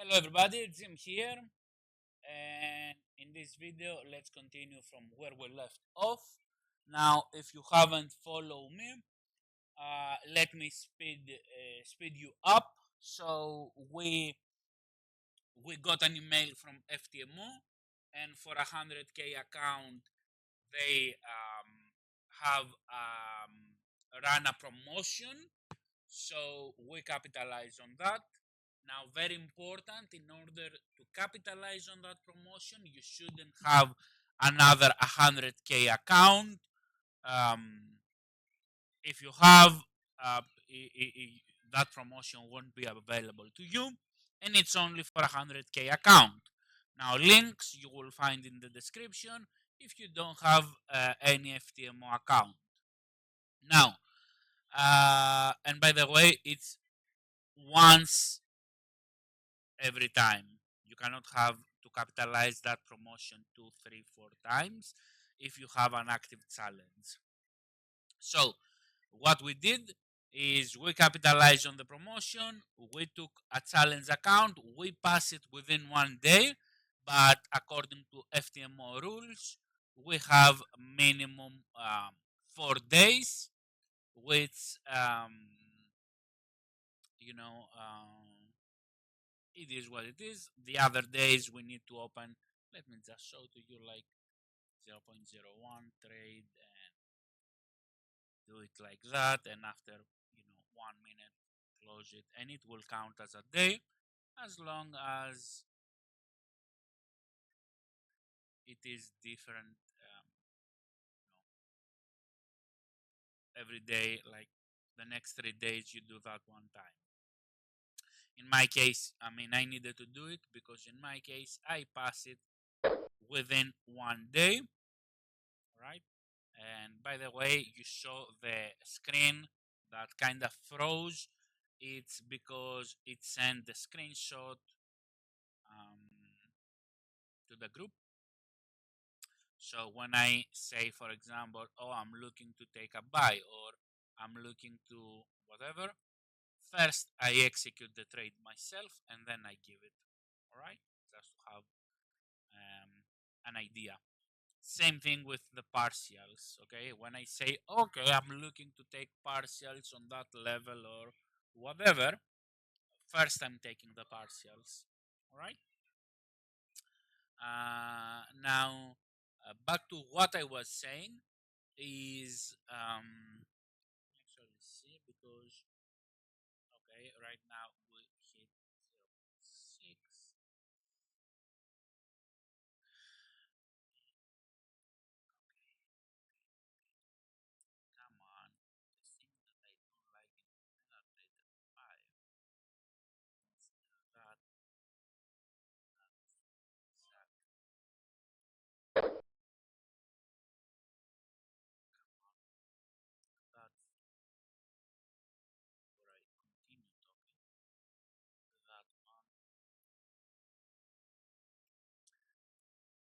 Hello everybody, it's Jim here, and in this video let's continue from where we left off. Now if you haven't followed me, let me speed you up. So we got an email from FTMO, and for 100K account they have run a promotion, so we capitalize on that. Now, very important, in order to capitalize on that promotion, you shouldn't have another 100K account. Um, if you have, that promotion won't be available to you, and it's only for 100K account. Now, links you will find in the description if you don't have any FTMO account. Now, and by the way, it's once every time. You cannot have to capitalize that promotion 2, 3, 4 times if you have an active challenge. So what we did is we capitalized on the promotion, we took a challenge account, we pass it within 1 day, but according to FTMO rules, we have minimum 4 days, which you know it is what it is. The other days we need to open, let me just show to you, like 0.01 trade, and do it like that, and after 1 minute close it, and it will count as a day, as long as it is different, every day. Like the next 3 days you do that one time. In my case, I needed to do it because in my case I pass it within 1 day, right? And by the way, you saw the screen that kind of froze. It's because it sent the screenshot to the group. So when I say, for example, oh, I'm looking to take a buy, or I'm looking to whatever, first I execute the trade myself and then I give it. All right, just to have an idea. Same thing with the partials. Okay, when I say, okay, I'm looking to take partials on that level or whatever, first I'm taking the partials. All right. Now, back to what I was saying is, actually see, because okay, right now we hit 0.6. Come on, the thing that I don't like in calculator 5 is that exact. That's where I continue talking. That one,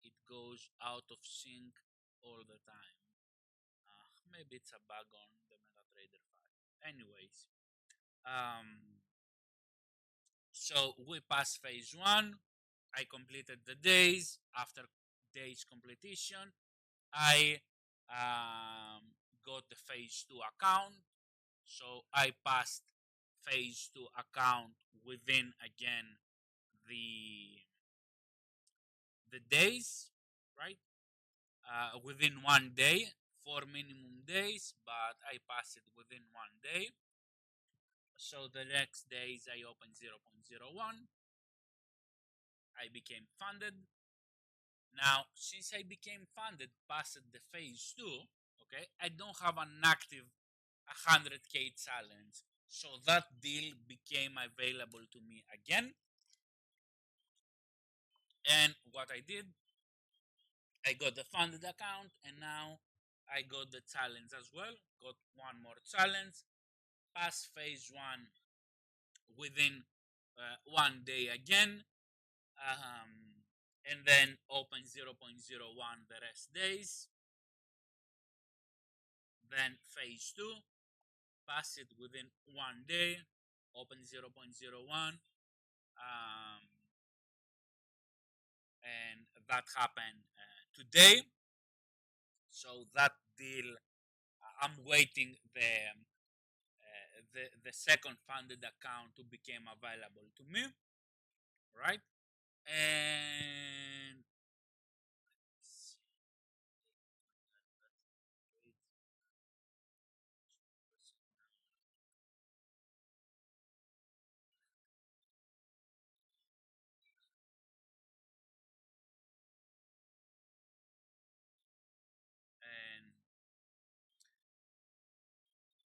it goes out of sync all the time. Maybe it's a bug on the MetaTrader 5. Anyways, so we passed phase one. I completed the days. After days completion, I got the phase two account. So I passed phase two account within again the days, right? Within 1 day, 4 minimum days, but I passed it within 1 day. So the next days I opened 0.01. I became funded. Now, since I became funded past the phase two, okay, I don't have an active 100K challenge. So that deal became available to me again. And what I did, I got the funded account, and now I got the challenge as well. Got one more challenge. Pass phase one within 1 day again. And then open 0.01 the rest days. Then phase two, pass it within 1 day, open 0.01. and that happened today. So that deal, I'm waiting the second funded account to become available to me, right? And and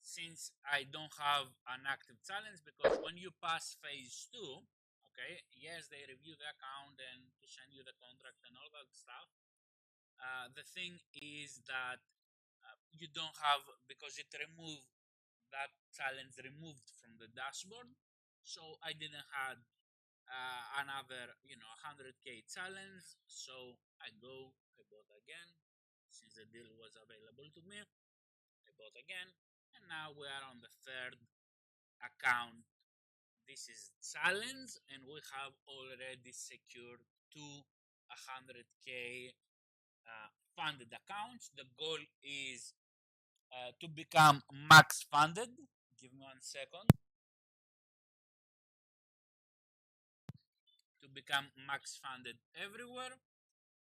since I don't have an active challenge, because when you pass phase two, okay, yes, they review the account and to send you the contract and all that stuff. The thing is that you don't have, because it removed that challenge removed from the dashboard. So I didn't have another 100K challenge. So I bought again since the deal was available to me. I bought again, and now we are on the third account. This is challenge, and we have already secured two 100K funded accounts. The goal is to become max funded. Give me 1 second. To become max funded everywhere.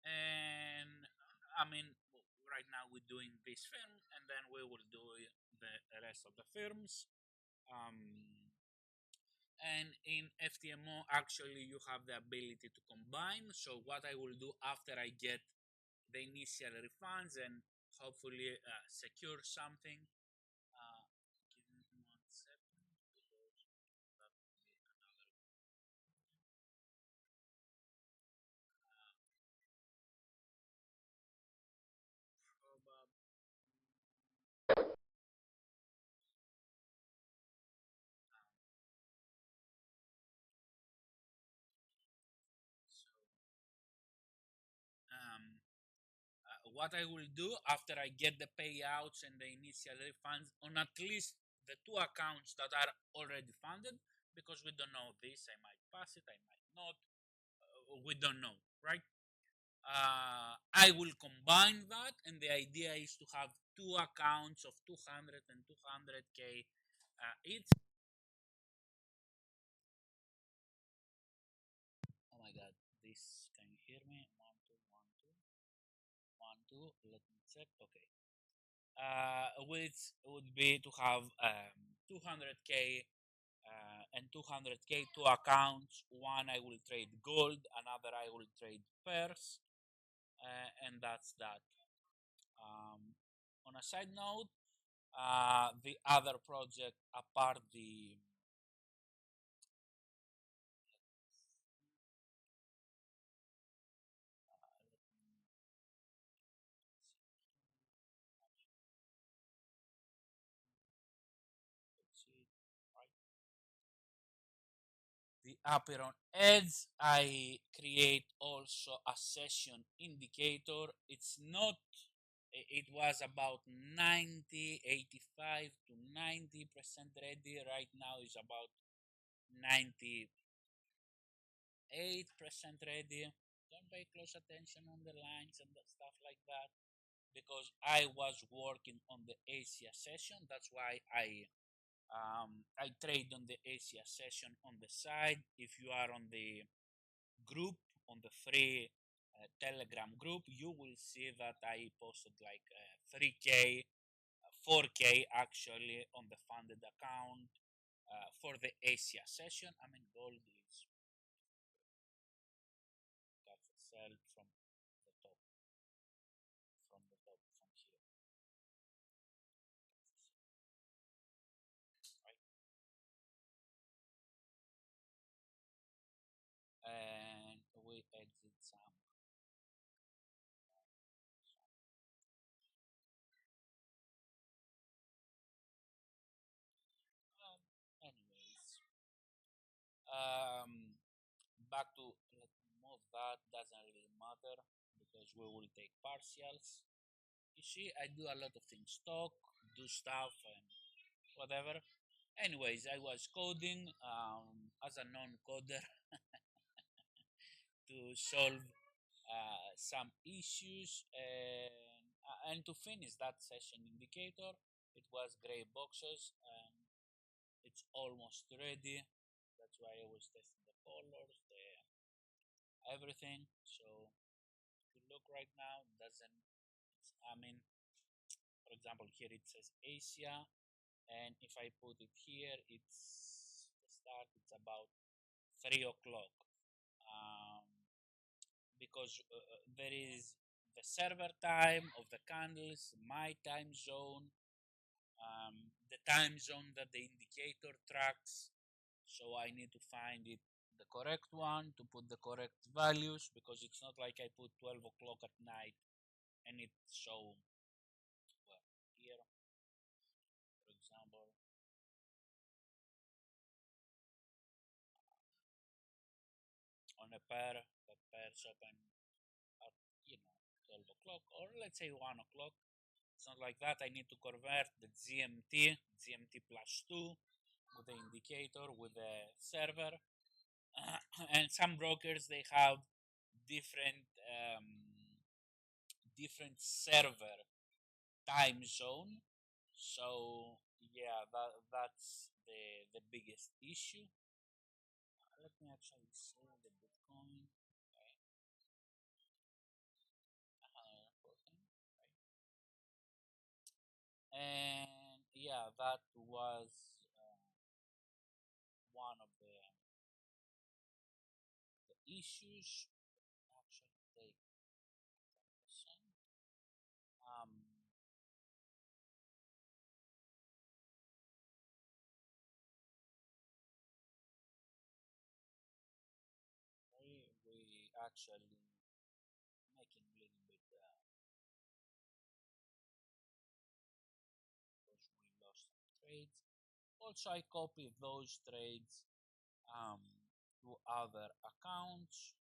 And I mean, right now we're doing this firm, and then we will do the rest of the firms. And in FTMO, actually, you have the ability to combine. So what I will do after I get the initial refunds and hopefully secure something. Give me 1 second because that will be another probably. So um, what I will do after I get the payouts and the initial refunds on at least the two accounts that are already funded, because we don't know this. I might pass it, I might not. We don't know, right? I will combine that, and the idea is to have two accounts of 200 and 200K each. Oh my god, this, can you hear me? One, two, one, two, one, two. Let me check. Okay. Which would be to have 200K and 200K two accounts. One I will trade gold, another I will trade pairs, and that's that. Um, on a side note, the other project apart the let's see, right, the Aperon ads, I create also a session indicator. It's not, it was about 90, 85 to 90% ready. Right now is about 98% ready. Don't pay close attention on the lines and the stuff like that, because I was working on the Asia session. That's why I trade on the Asia session on the side. If you are on the group, on the free Telegram group, you will see that I posted like 3K, 4K actually on the funded account for the Asia session. I mean, gold is, that's a sell from the top, from the top, from here, right? And we exit some. Anyways, um, back to, let me move that, doesn't really matter because we will take partials. You see, I do a lot of things, talk, do stuff, and whatever. Anyways, I was coding as a non-coder to solve. some issues, and to finish that session indicator, it was gray boxes, and it's almost ready. That's why I was testing the colors, the everything. So if you look right now, it doesn't. I mean, for example, here it says Asia, and if I put it here, it's the start. It's about 3 o'clock. Um, because there is the server time of the candles, my time zone, the time zone that the indicator tracks. So I need to find it the correct one to put the correct values, because it's not like I put 12 o'clock at night and it show, well, here for example, on a pair, that pairs open at, 12 o'clock, or let's say 1 o'clock. It's not like that. I need to convert the GMT plus 2 with the indicator with the server. And some brokers, they have different different server time zone. So yeah, that's the biggest issue. Let me actually see the Bitcoin. Okay. 114, right? And yeah, that was one of the issues. Actually, take 10%. We actually making a little bit because we lost some trades. Also, I copy those trades um, to other accounts.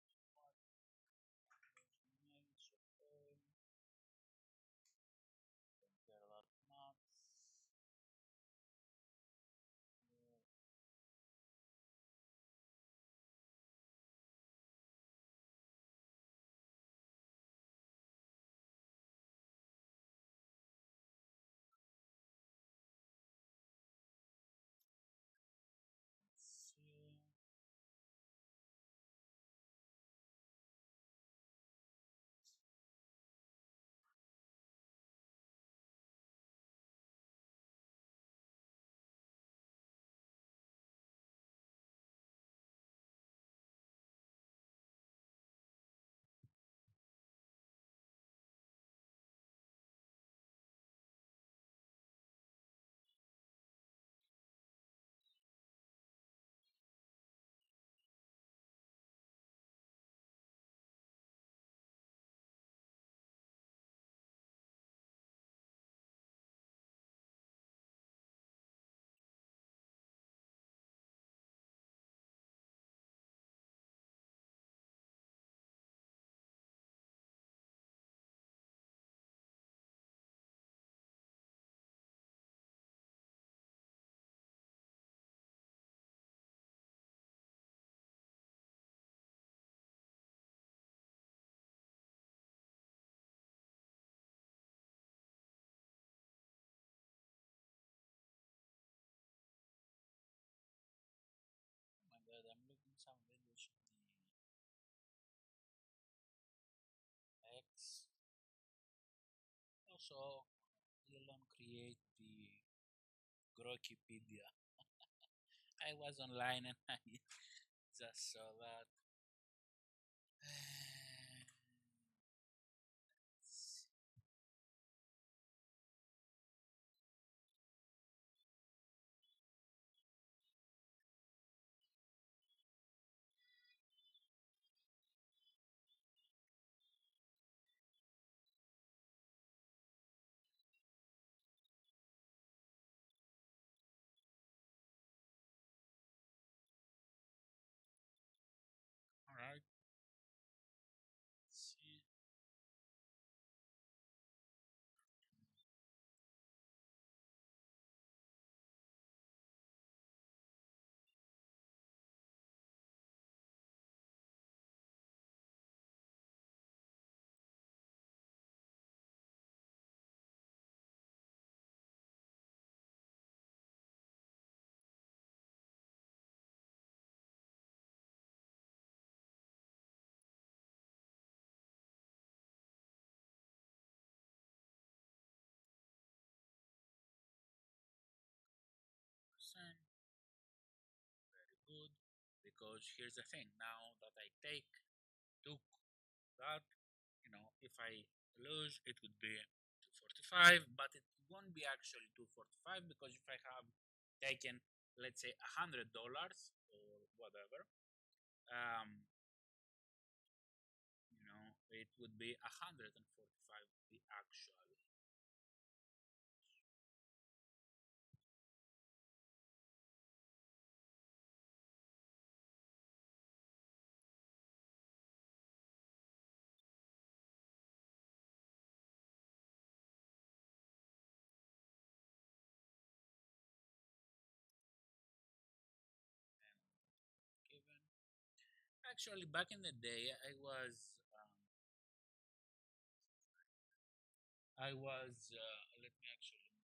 Oh my god, I'm looking some videos on the X. Also, Elon create the Grokipedia. I was online and I just saw that. All right. because here's the thing. Now that I took that, if I lose, it would be 245, but it won't be actually 245 because if I have taken, let's say, $100 or whatever, um, it would be 145 the actual. Given. Actually, back in the day, let me actually,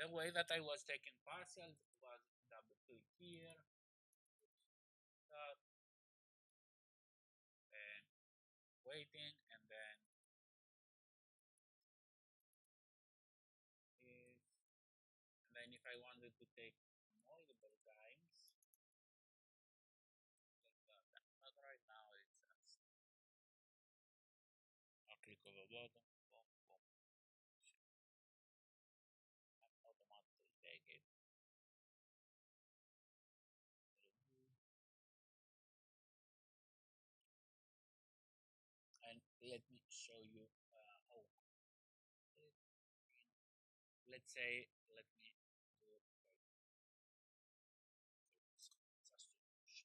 the way that I was taking parcels was double click here, that, and waiting, and then is, and then if I wanted to take multiple times, like that. But right now it's just a click of a button, boom, boom, and automatically take it. And let me show you. Let's say, let me do it just to show the close 10%.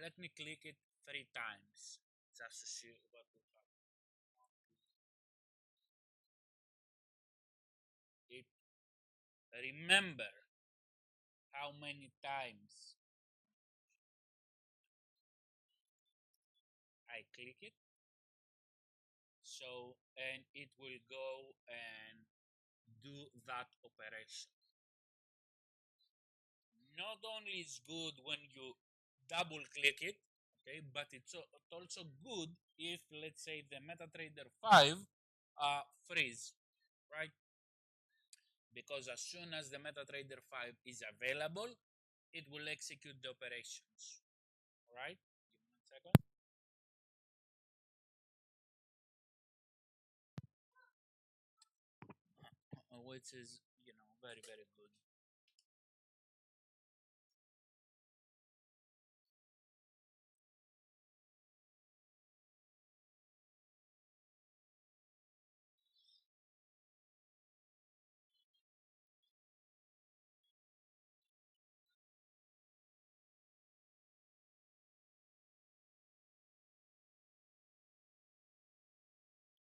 Let me click it 3 times just to see what will happen. It remember how many times I click it. So, and it will go and do that operation. Not only is good when you double click it, okay, but it's also good if, let's say, the MetaTrader 5 freeze, right? Because as soon as the MetaTrader 5 is available, it will execute the operations. All right, give me 1 second. Which is, very, very good.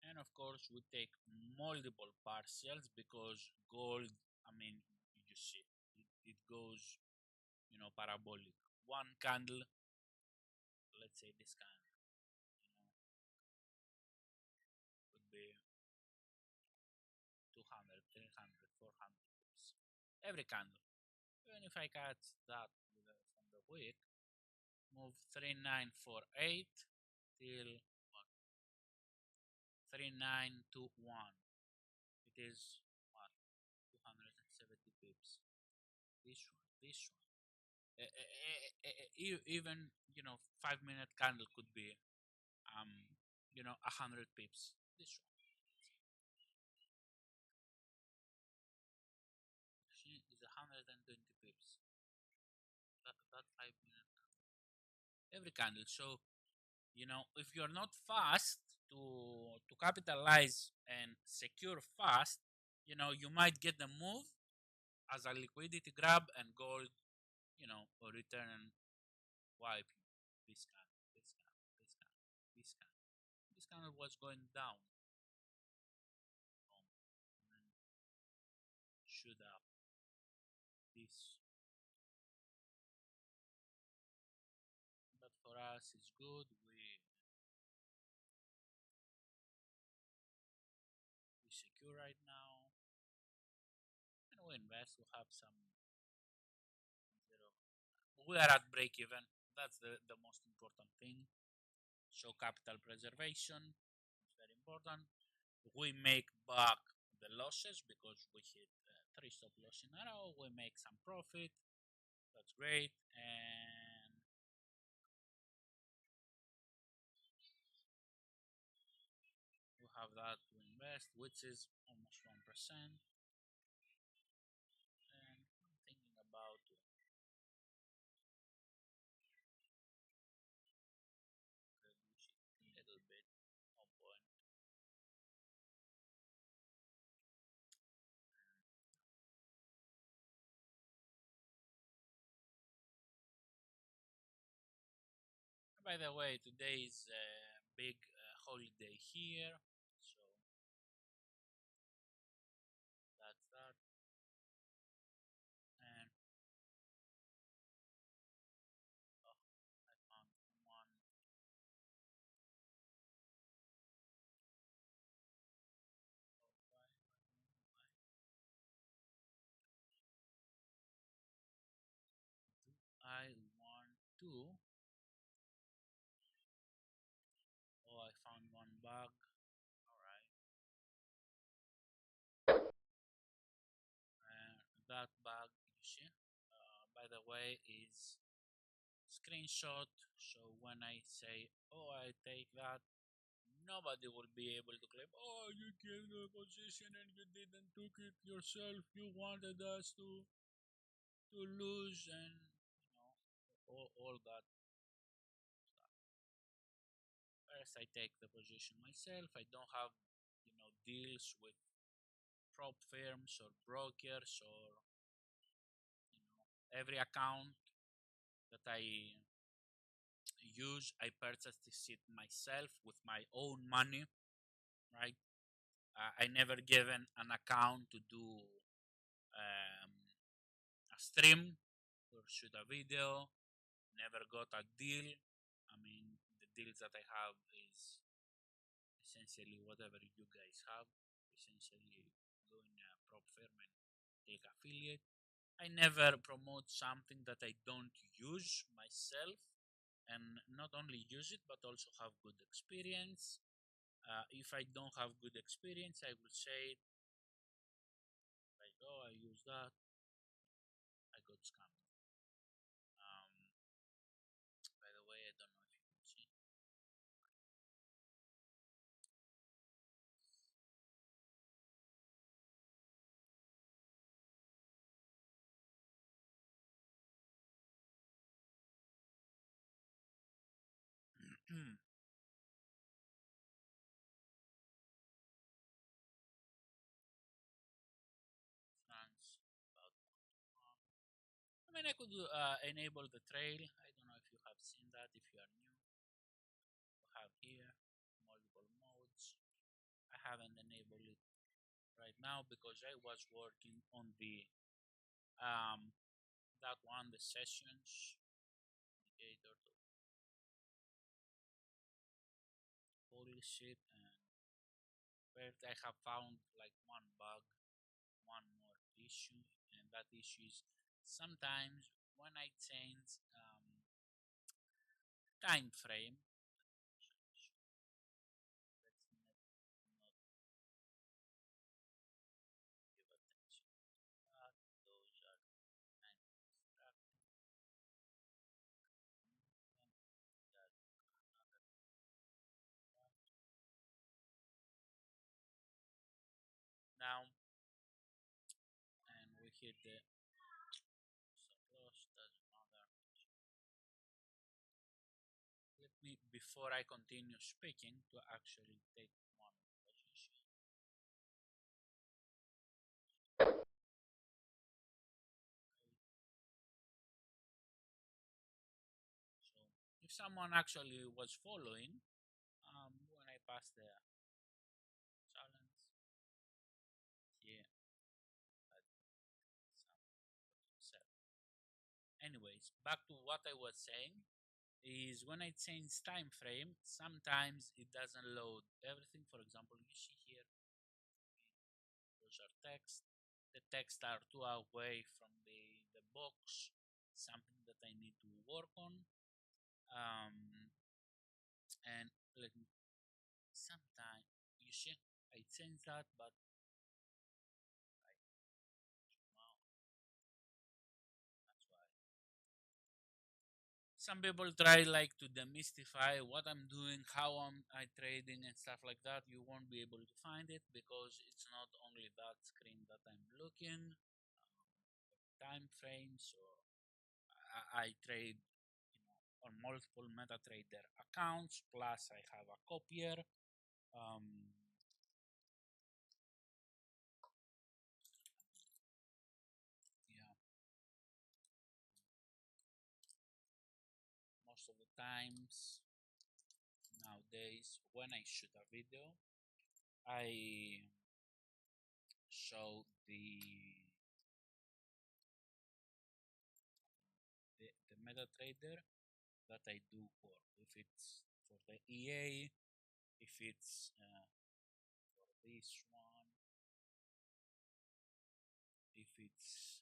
And of course, we take multiple partials because gold, I mean, you see, it goes, parabolic. One candle, let's say this candle, would be 200, 300, 400 pips. Every candle. Even if I cut that from the wick, move 3948 till what? 3921. It is what? 270 pips. This one. Even 5 minute candle could be 100 pips. This one. She is 120 pips. That 5 minute every candle. So if you're not fast to capitalize and secure fast, you might get the move as a liquidity grab and gold, or return and wipe you. This candle, this candle, this candle, this candle. This candle was going down, and then shoot up. This, but for us, it's good. We secure right now, and we invest. We have some zero. We are at break even. That's the most important thing. So capital preservation is very important. We make back the losses because we hit three stop loss in a row. We make some profit. That's great. And we have that to invest, which is almost 1%. And I'm thinking about reduce it a little bit. No point. By the way, today is a big holiday here, so that's that. And oh, I found one. I want to. Oh, I found one bug. All right. That bug, you see, by the way, is screenshot. So when I say, "Oh, I take that," nobody will be able to claim, "Oh, you gave the position and you didn't took it yourself. You wanted us to lose," and all that stuff. First, I take the position myself. I don't have deals with prop firms or brokers or every account that I use. I purchased it myself with my own money, right? I never given an account to do um, a stream or shoot a video. Never got a deal. I mean, the deals that I have is essentially whatever you guys have. Essentially, doing a prop firm and click affiliate. I never promote something that I don't use myself, and not only use it but also have good experience. If I don't have good experience, I will say like, "Oh, I use that. I got scammed." By the way, I don't know if you can see. France about I mean, I could enable the trail. I don't know if you have seen that. If you are new, you have here multiple modes. I haven't enabled it right now because I was working on the um, that one, the sessions indicator to polish it. And first, I have found like one bug, one more issue, and that issue is sometimes when I change time frame. Let's not give attention to that. Those are kind of distracting. And that another now, and we hit the stop loss. Doesn't matter. Let me, before I continue speaking, to actually take one position. So, if someone actually was following, when I passed the challenge here, at some 47. Anyways, back to what I was saying is when I change time frame, sometimes it doesn't load everything. For example, you see here, those are text. The text are too away from the box, something that I need to work on. And let me, sometime, you see, I change that, but some people try like to demystify what I'm doing, how I trading and stuff like that. You won't be able to find it because it's not only that screen that I'm looking, time frames. So I trade, on multiple MetaTrader accounts. Plus, I have a copier. Um, yeah, most of the times nowadays when I shoot a video, I show the MetaTrader that I do for. If it's for the EA, if it's for this one, if it's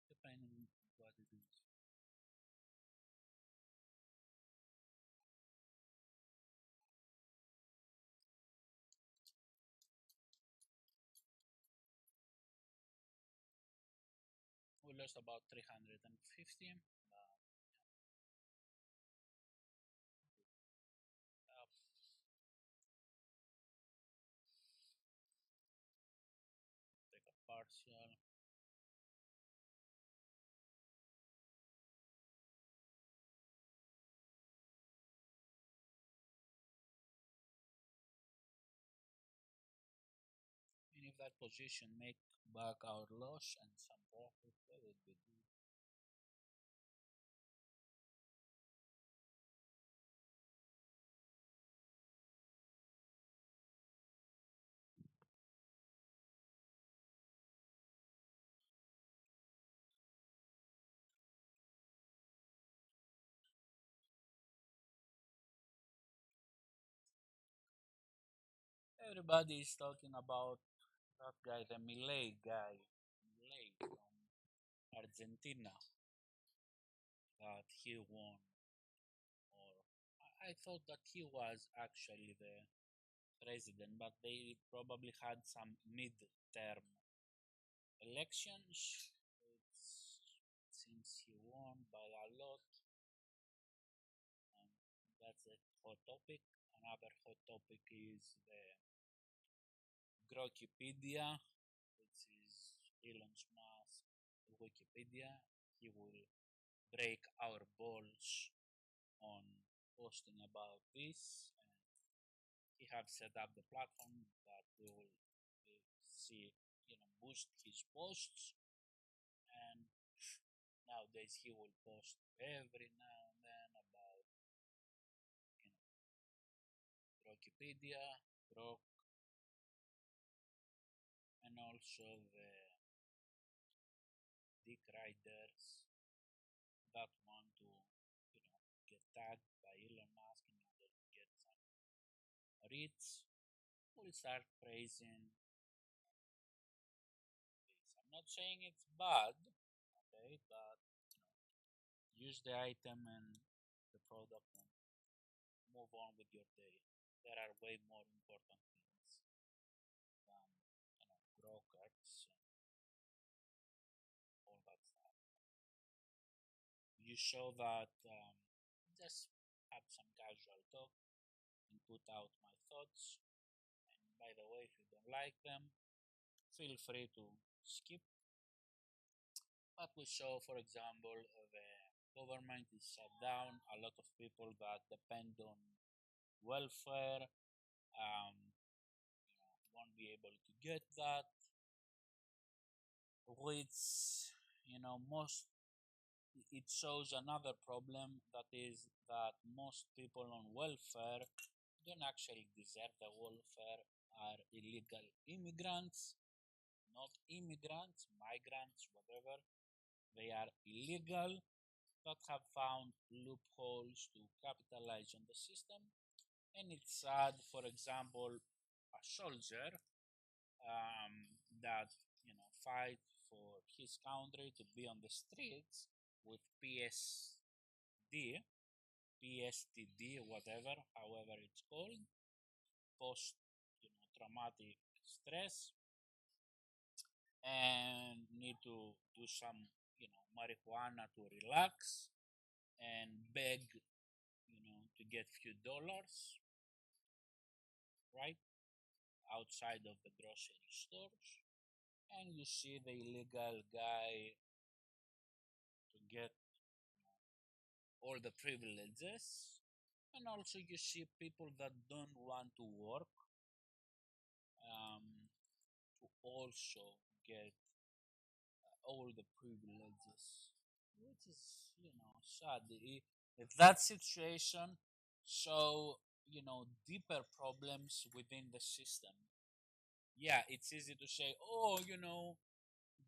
depending what it is. We lost about 350. Uh, take a partial. And if that position make back our loss and some profit, that would be good. Everybody is talking about that guy, the Millet guy, Millet from Argentina, that he won. Or I thought that he was actually the president, but they probably had some mid-term elections. It seems he won by a lot, and that's a hot topic. Another hot topic is the Grokipedia, which is Elon Musk Wikipedia. He will break our balls on posting about this, and he have set up the platform that we will see, boost his posts. And nowadays he will post every now and then about, you know Wikipedia, Grok, and also the dick riders that want to, get tagged by Elon Musk in order to get some reads, will start praising this. I'm not saying it's bad, okay, but use the item and the product and move on with your day. There are way more important things than, brokers and all that stuff. You show that, just have some casual talk and put out my thoughts. And by the way, if you don't like them, feel free to skip. But we show, for example, the government is shut down. A lot of people that depend on welfare, won't be able to get that, which, most it shows another problem, that is that most people on welfare don't actually deserve the welfare, are illegal immigrants, not immigrants, migrants, whatever. They are illegal that have found loopholes to capitalize on the system. And it's sad, for example, a soldier, that, fight for his country to be on the streets with PSD, PSTD, whatever, however it's called, post, traumatic stress, and need to do some, marijuana to relax. and beg, to get few dollars, right, outside of the grocery stores, and you see the illegal guy to get all the privileges, and also you see people that don't want to work, um, to also get all the privileges, which is, sad. That situation show, deeper problems within the system. Yeah, it's easy to say, oh,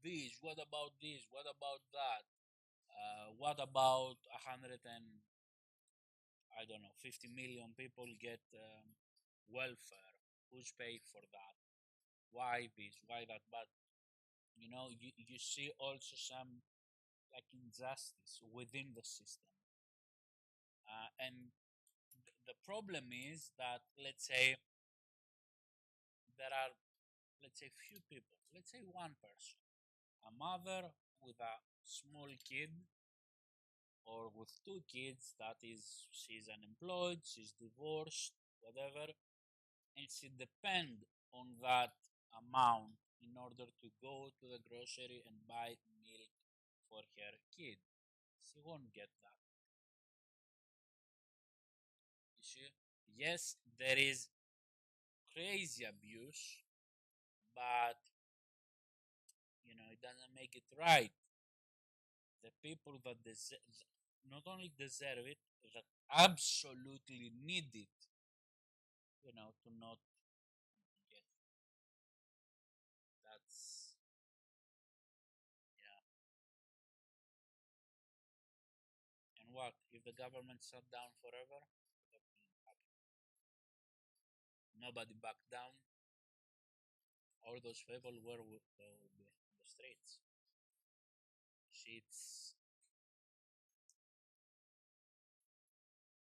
this, what about this, what about that, what about 100 and, I don't know, 50 million people get welfare, who's paying for that, why this, why that, but you see also some like injustice within the system. And the problem is that, let's say, there are, let's say, few people, let's say one person, a mother with a small kid or with two kids, that is, she's unemployed, she's divorced, whatever, and she depend on that amount in order to go to the grocery and buy milk for her kid. She won't get that. You see? Yes, there is crazy abuse, but it doesn't make it right. The people that not only deserve it, that absolutely need it, to not get it. That's, yeah. And what if the government shut down forever? That will happen. Nobody back down. All those people they will be in the streets. It's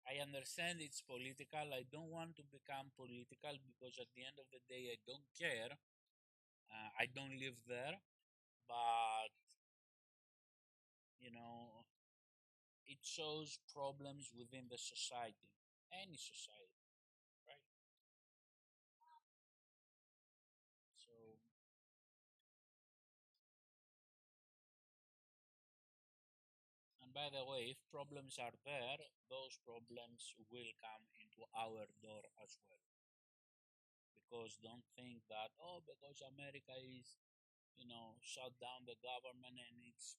I understand it's political. I don't want to become political because at the end of the day, I don't care. I don't live there, but you know, it shows problems within the society, any society, right? So, and by the way, if problems are there, those problems will come into our door as well. Because don't think that, oh, because America is, shut down the government and it's,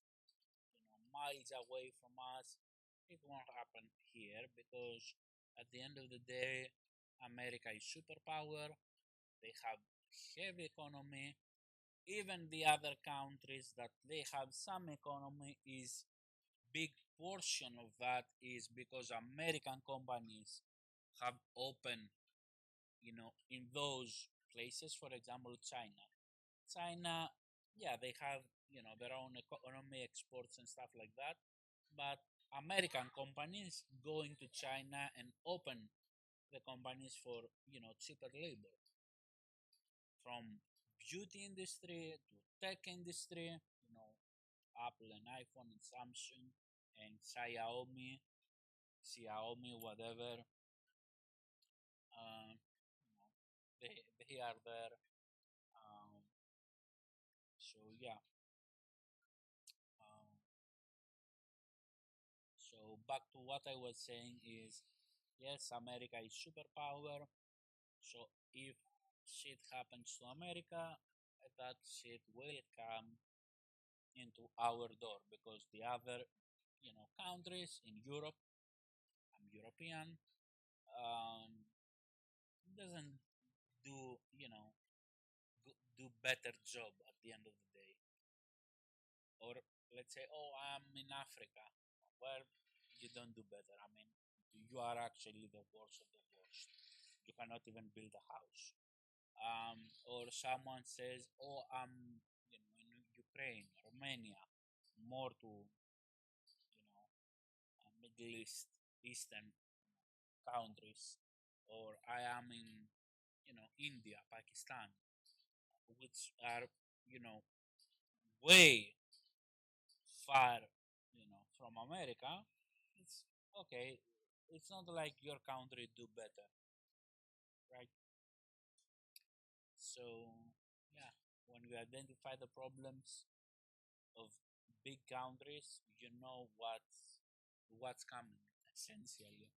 miles away from us, it won't happen here because at the end of the day, America is superpower. They have heavy economy. Even the other countries that they have some economy is big portion of that is because American companies have opened, in those places. For example, China, yeah, they have, their own economy, exports and stuff like that. But American companies going to China and open the companies for, cheaper labor, from beauty industry to tech industry, Apple and iPhone and Samsung and Xiaomi, whatever. You know, they are there. Um, so yeah. Um, so back to what I was saying is, yes, America is superpower. So if shit happens to America, that shit will come into our door because the other, countries in Europe, I'm European, um, doesn't do, do better job at the end of the day. Or let's say, oh, I'm in Africa. Well, you don't do better. I mean, you are actually the worst of the worst. You cannot even build a house. Or someone says, oh, I'm, in Ukraine, Romania, more to, Middle East, Eastern countries, or I am in, India, Pakistan, which are, you know, way far, from America. okay, it's not like your country do better, right? So yeah, when you identify the problems of big countries, you know what's coming essentially,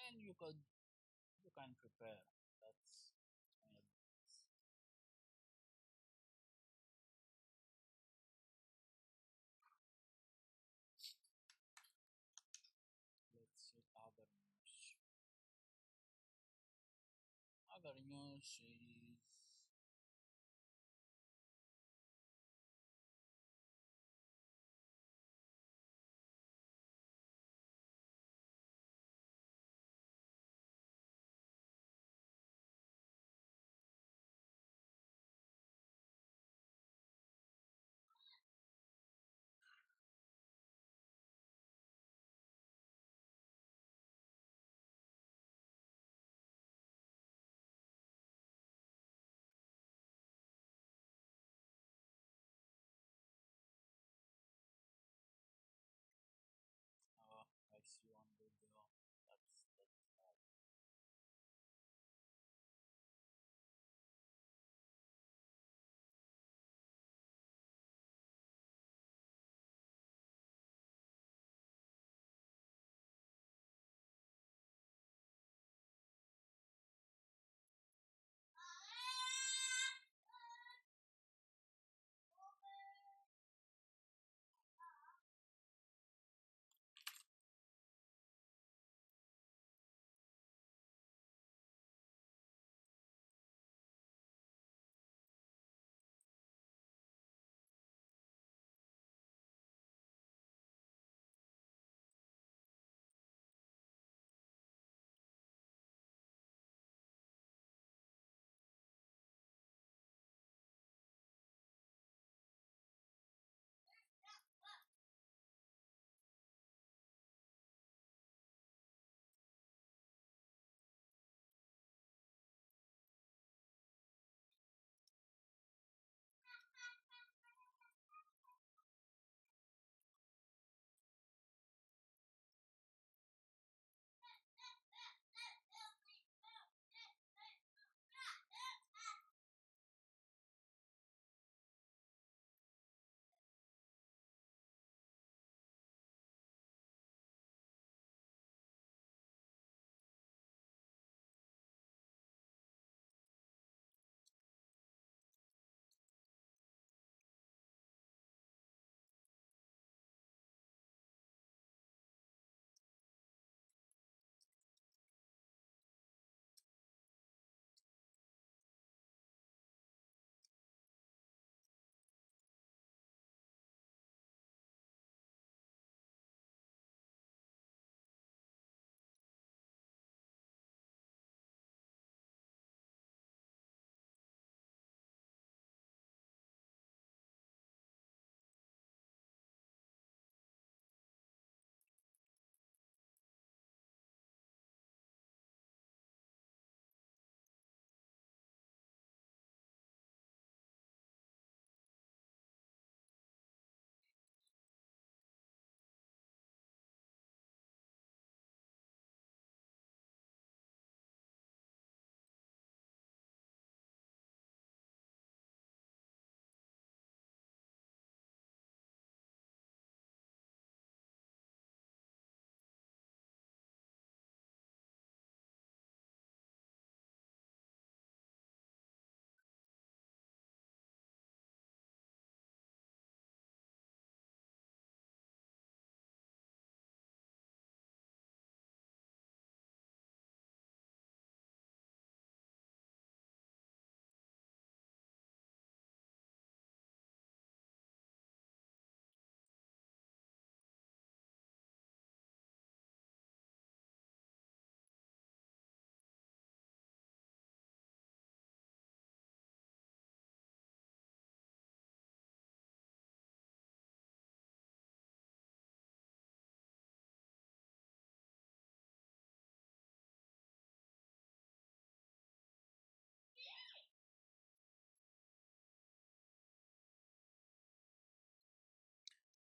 and you can prepare. That's my advice. Let's see other news. Other news is I see one video. That's bad.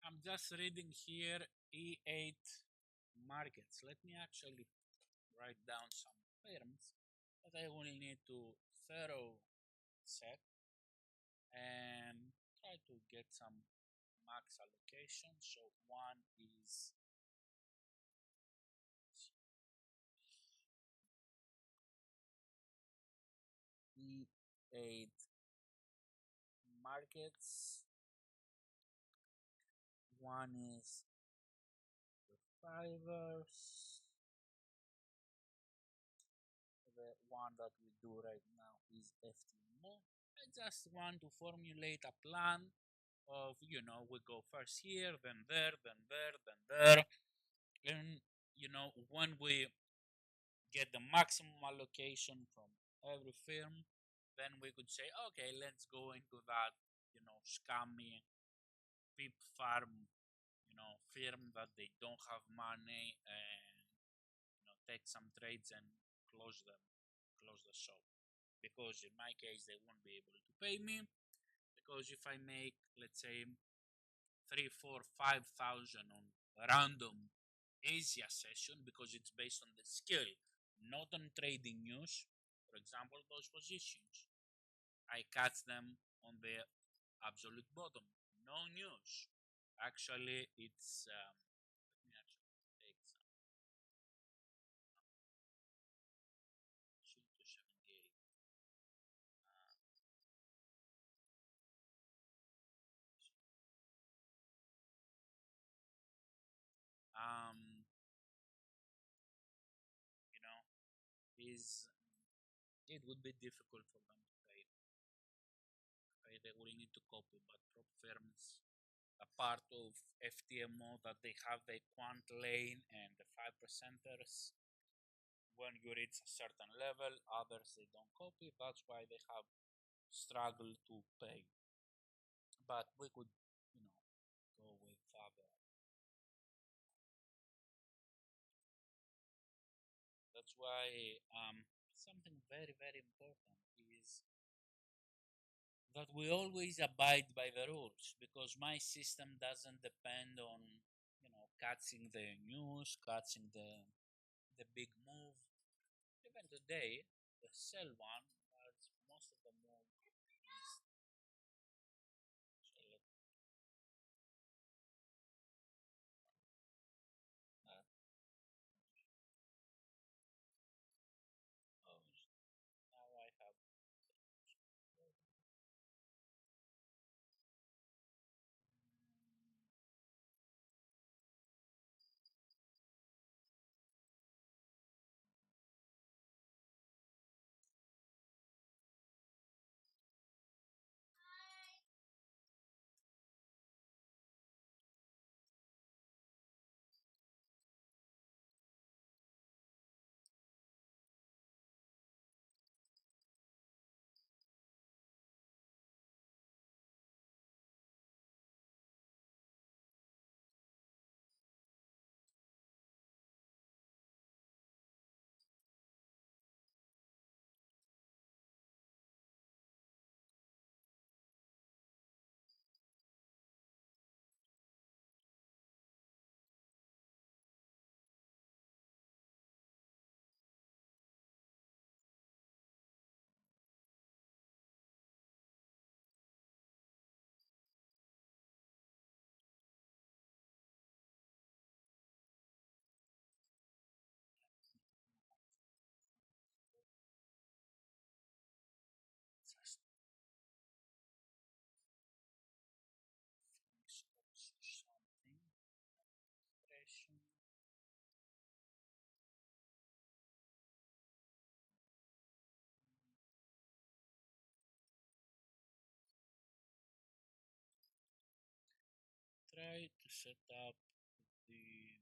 I'm just reading here E8 markets. Let me actually write down some terms that I will need to thorough set and try to get some max allocation. So one is E8 markets, one is the fibers, the one that we do right now is FTMO. I just want to formulate a plan of, we go first here, then there, then there, then there. And, when we get the maximum allocation from every firm, then we could say, okay, let's go into that, scammy pip farm, firm that they don't have money and, take some trades and close the shop. Because in my case, they won't be able to pay me. Because if I make, let's say, 3, 4, 5,000 on random Asia session, because it's based on the skill, not on trading news. For example, those positions, I catch them on the absolute bottom. No news. Actually, it's let me actually take some shoot to 78. Um, you know, is it would be difficult for them to pay. They will need to copy, but prop firms, a part of FTMO that they have the quant lane and the 5%ers. When you reach a certain level, others they don't copy. That's why they have struggled to pay. But we could, you know, go with other. That's why something very very important is that we always abide by the rules, because my system doesn't depend on, catching the news, catching the big move. Even today, the sell one was most of the move is so let close. Now I have just something expression. Try to set up the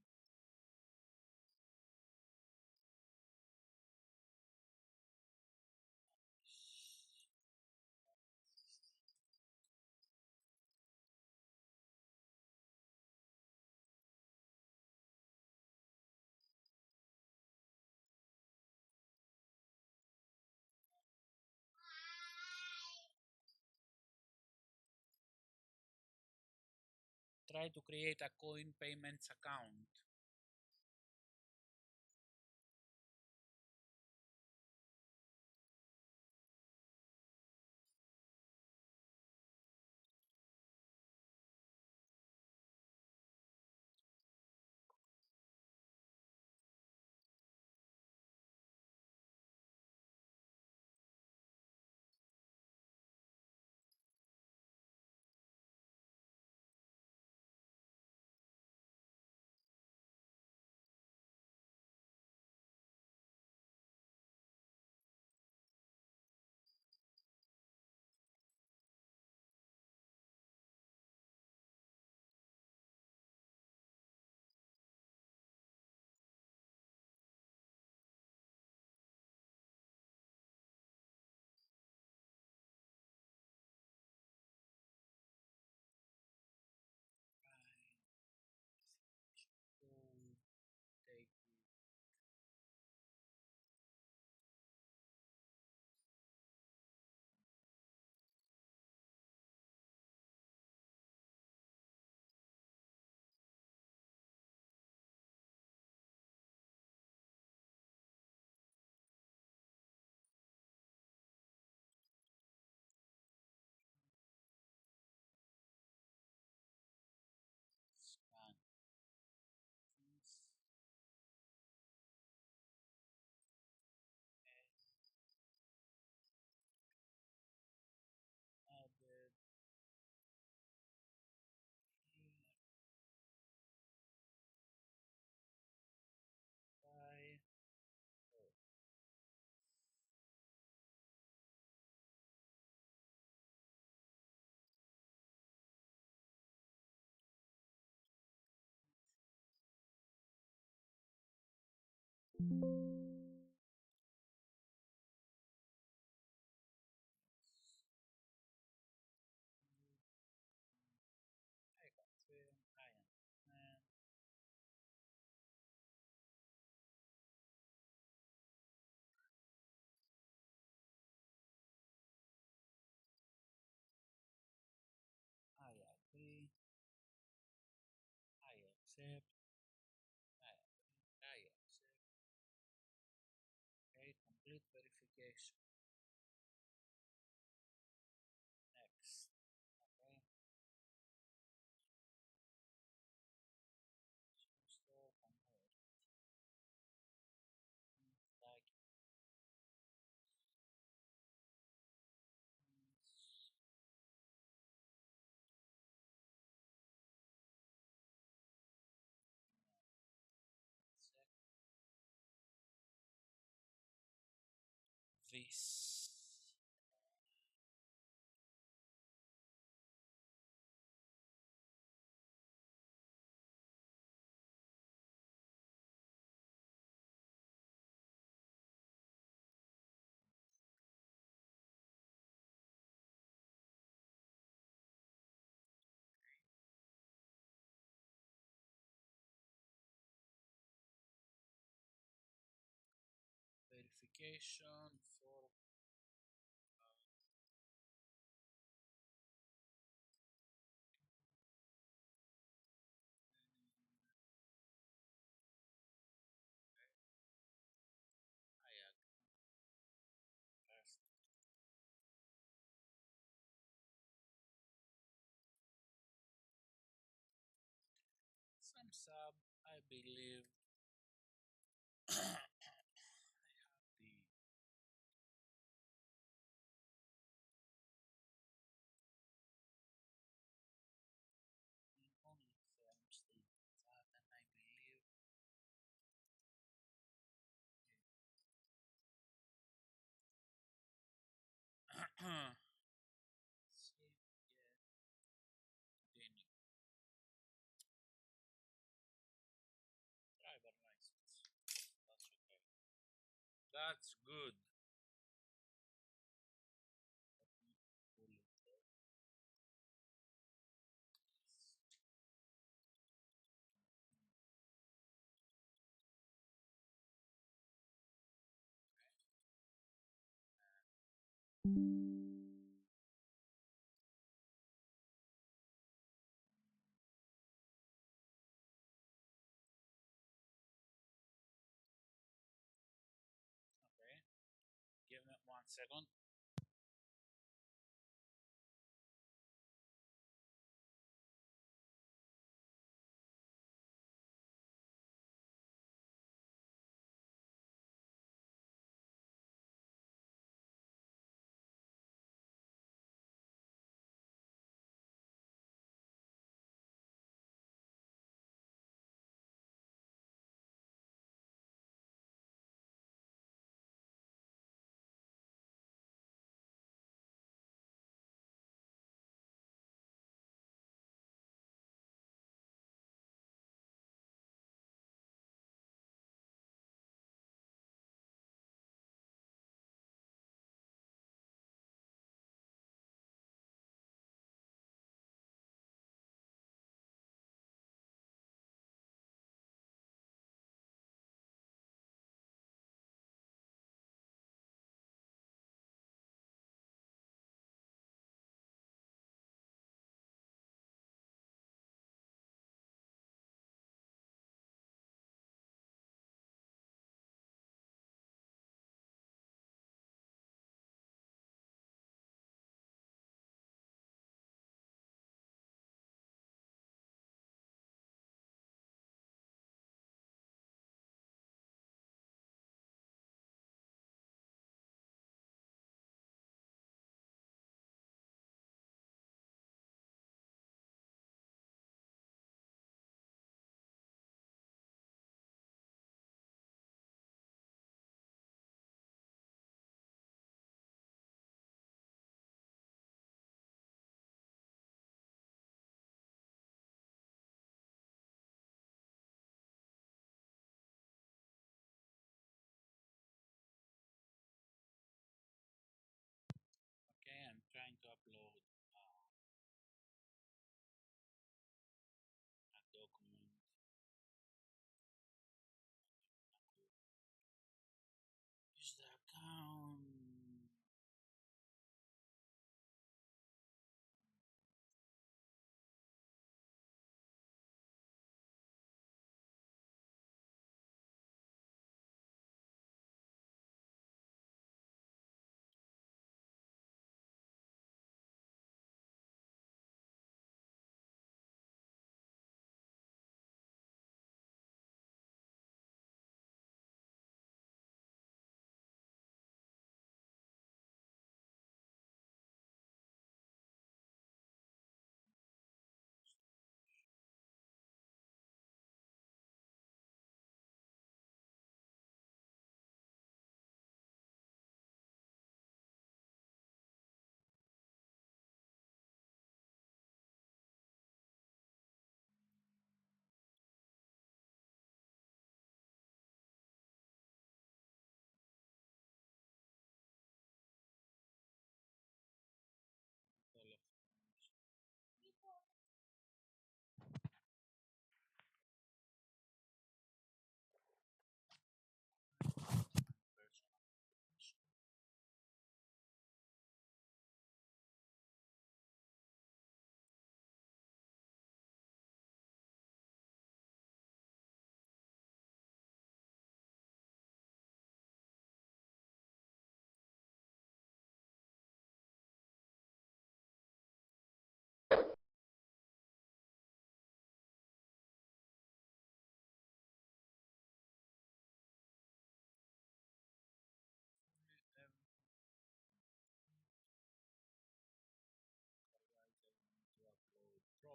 try to create a coin payments account. I confirm, I understand. I agree. I accept. I agree. I accept. Okay, complete verification. Next. Okay. Store convert. Like this. Verification for I agree. First, some sub, I believe I have the only firms they that, and I believe save, yeah, continue. Driver license. That's okay. That's good. Let me pull it there. Okay, give me 1 second.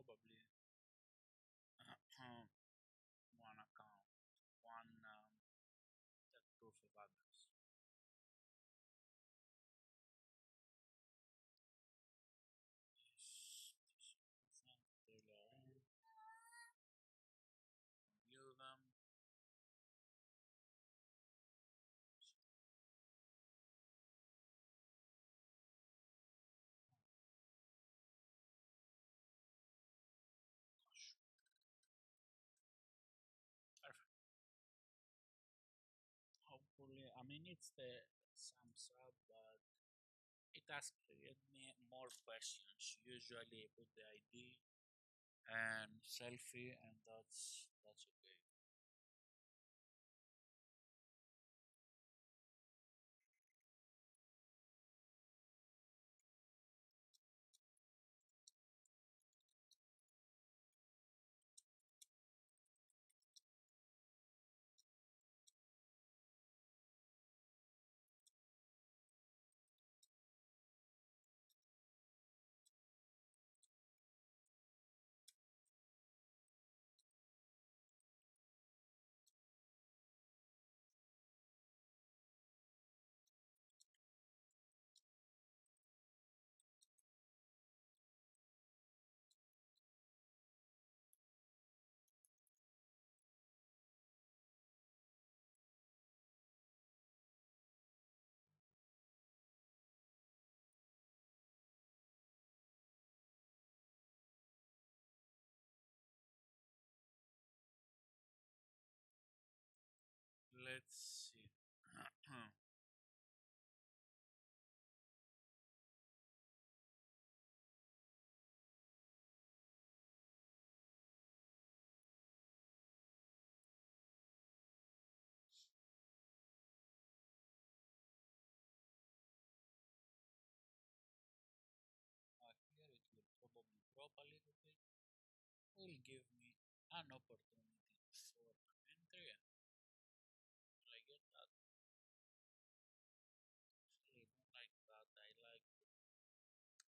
probably one account, one that proof of address. Yes, view them. Perfect. Hopefully, I mean it's the sums up, but it has created me more questions. Usually, I put the ID and selfie, and that's okay. Let's see. Here it will probably drop a little bit. Will give me an opportunity for an entry. Will I get that? Actually, I don't like that.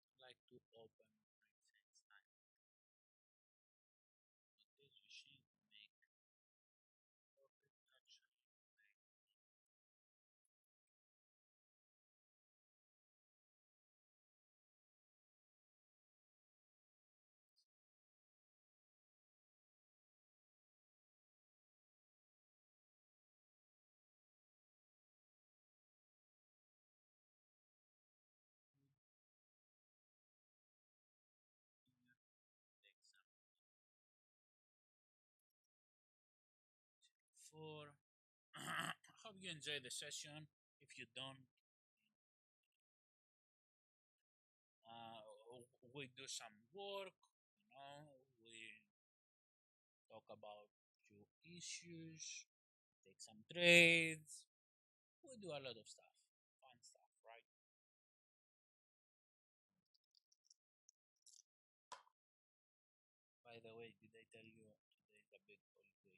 I like to open on makes sense time. But this you should make profit actually. Take some for. Hope you enjoy the session. If you don't, we do some work. We talk about few issues, take some trades. We do a lot of stuff, fun stuff, right? By the way, did I tell you today is a big holiday?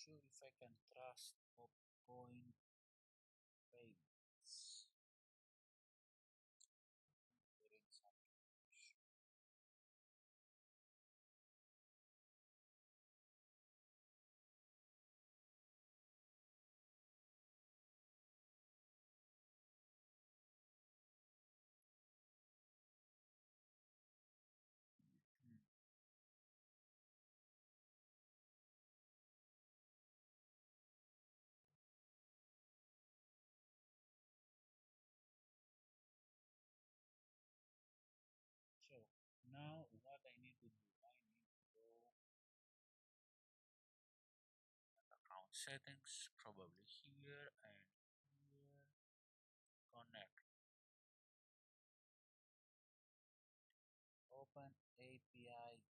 sure if I can trust Popcoin payments. Read some information. Hmm. So now what I need to do, I need to go account settings, probably here and here, connect, open API.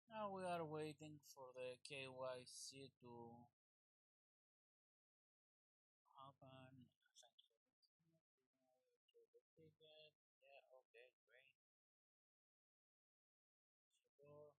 Now we are waiting for the KYC to happen. Thanks for the ticket. Yeah, okay, great. Sure.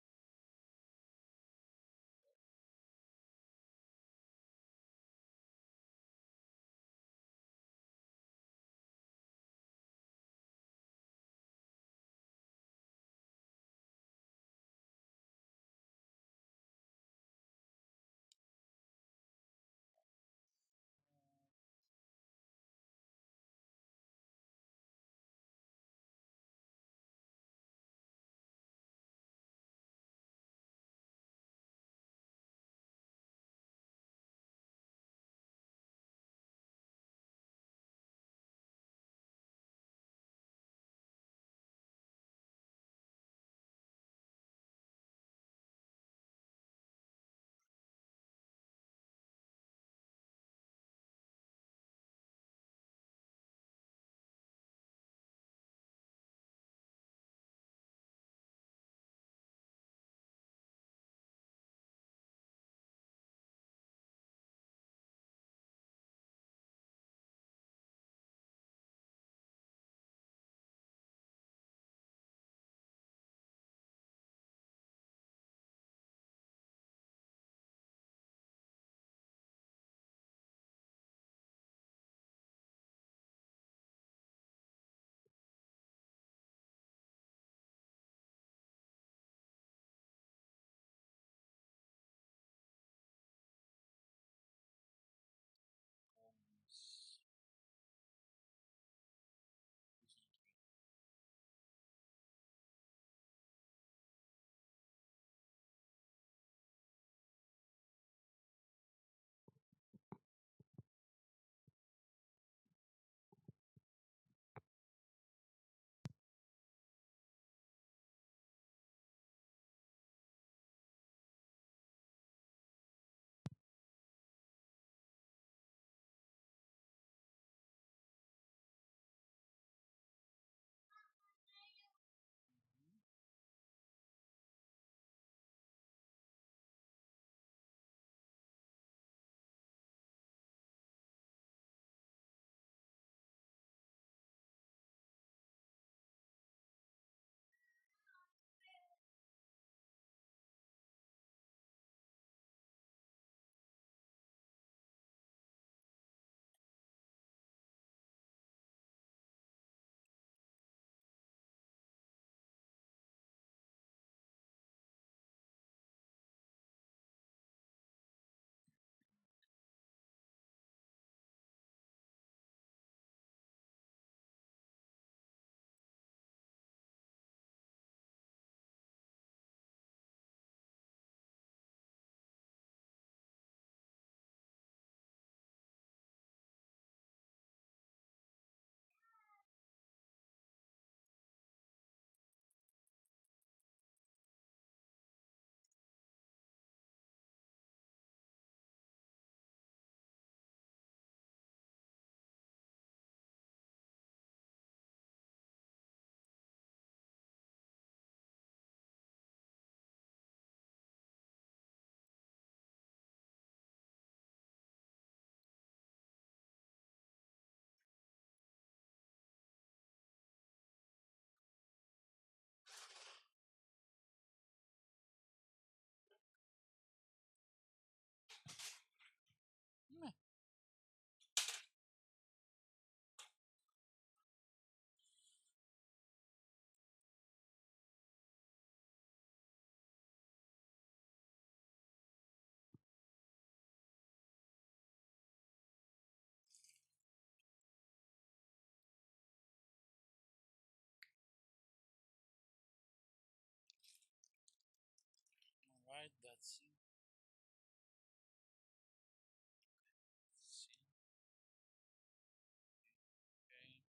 see. See. Okay.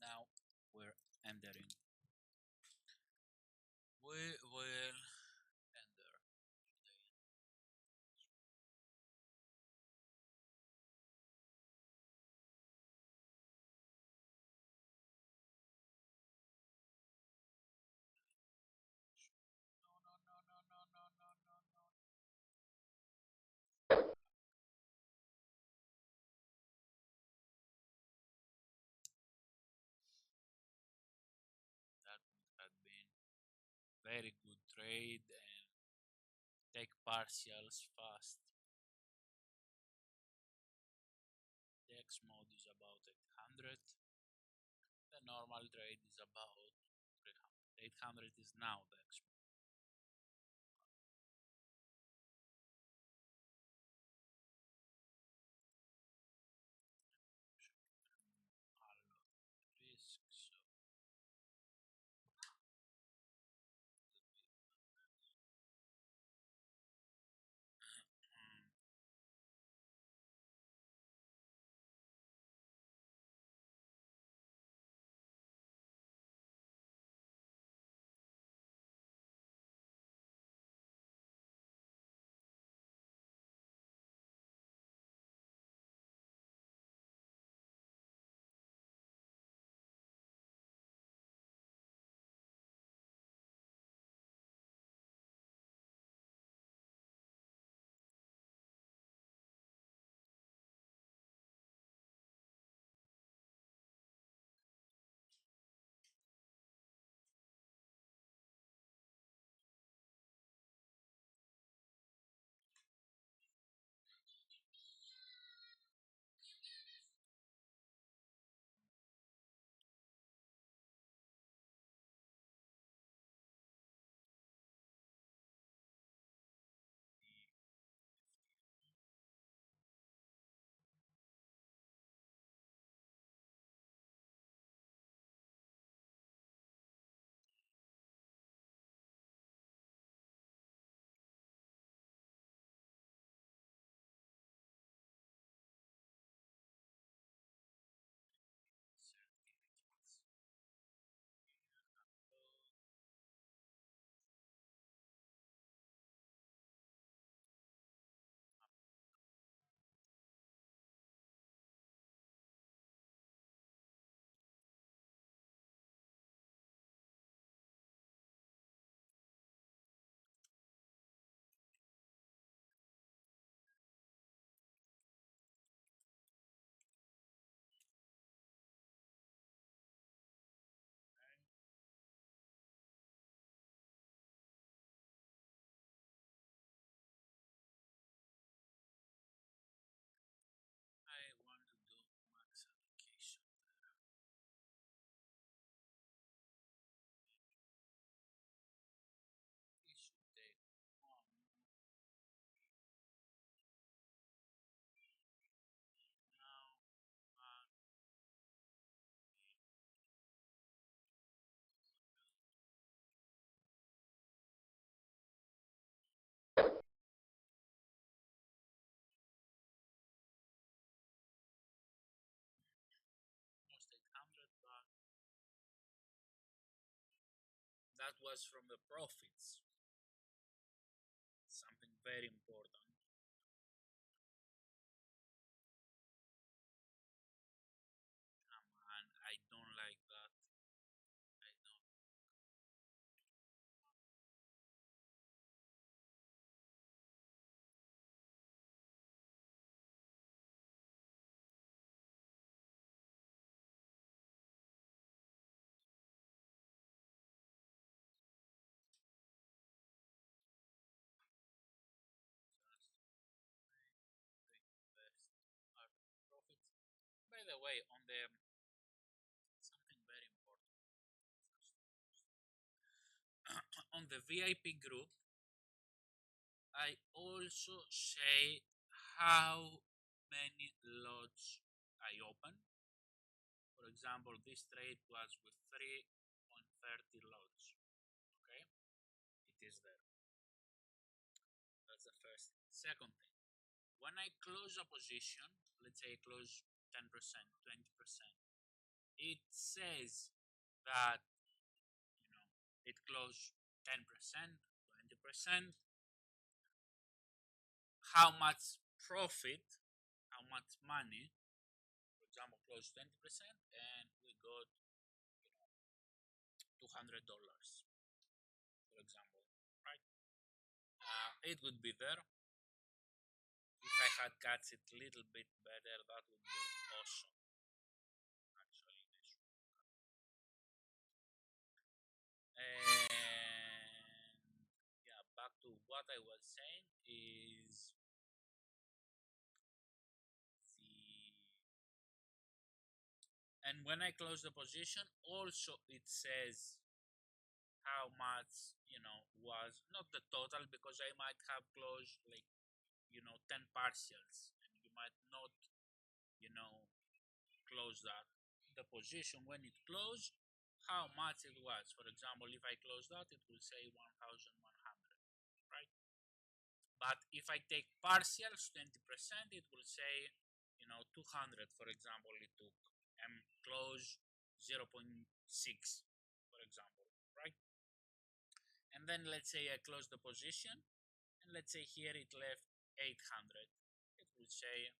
Now we're entering. We will enter no, no, no, no, no, no, no, no, no. That would have been very good trade and take partials fast. The X mode is about 800. The normal trade is about 300. 800 is now the X mode. A lot of risk, so mm, certificates. I want to do max allocation. It should take one. Now, one, almost 800, but that was from the profits. Something very important. And I don't like that. I don't. By the way, on the something very important on the VIP group, I also say how many lots I open. For example, this trade was with 3.30 lots. Okay, it is there. That's the first thing. Second thing, when I close a position, let's say I close 10%, 20%, it says that it closed 10%, 20%, how much profit, how much money. For example, close 20% and we got $200, for example, right? It would be there. If I had got it a little bit better, that would be awesome. Actually, and yeah, back to what I was saying is the and when I close the position, also it says how much was not the total, because I might have closed like 10 partials and you might not you know close that the position when it closed, how much it was. For example, if I close that, it will say 1100, right? But if I take partials 20%, it will say 200. For example, it took and close 0.6, for example, right? And then let's say I close the position, and let's say here it left 800. It will say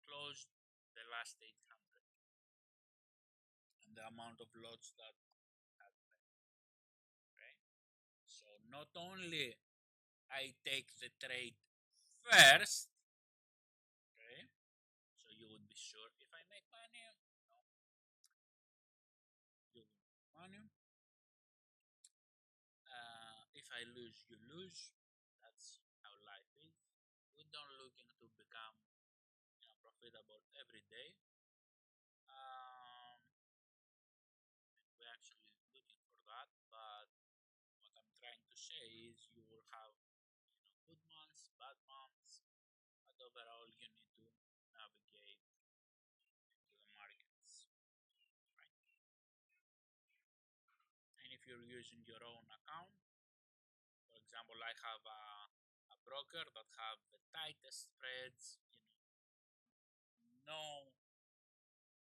closed the last 800 and the amount of lots that had left. Okay, so not only I take the trade first, okay, so you would be sure if I make money, you will make money. If I lose, you lose. That's how life is. We don't looking to become profitable every day. Um, we're actually looking for that, but what I'm trying to say is you will have good months, bad months, but overall you need to navigate into the markets, right? And if you're using your own account, for example, I have a broker that have the tightest spreads, no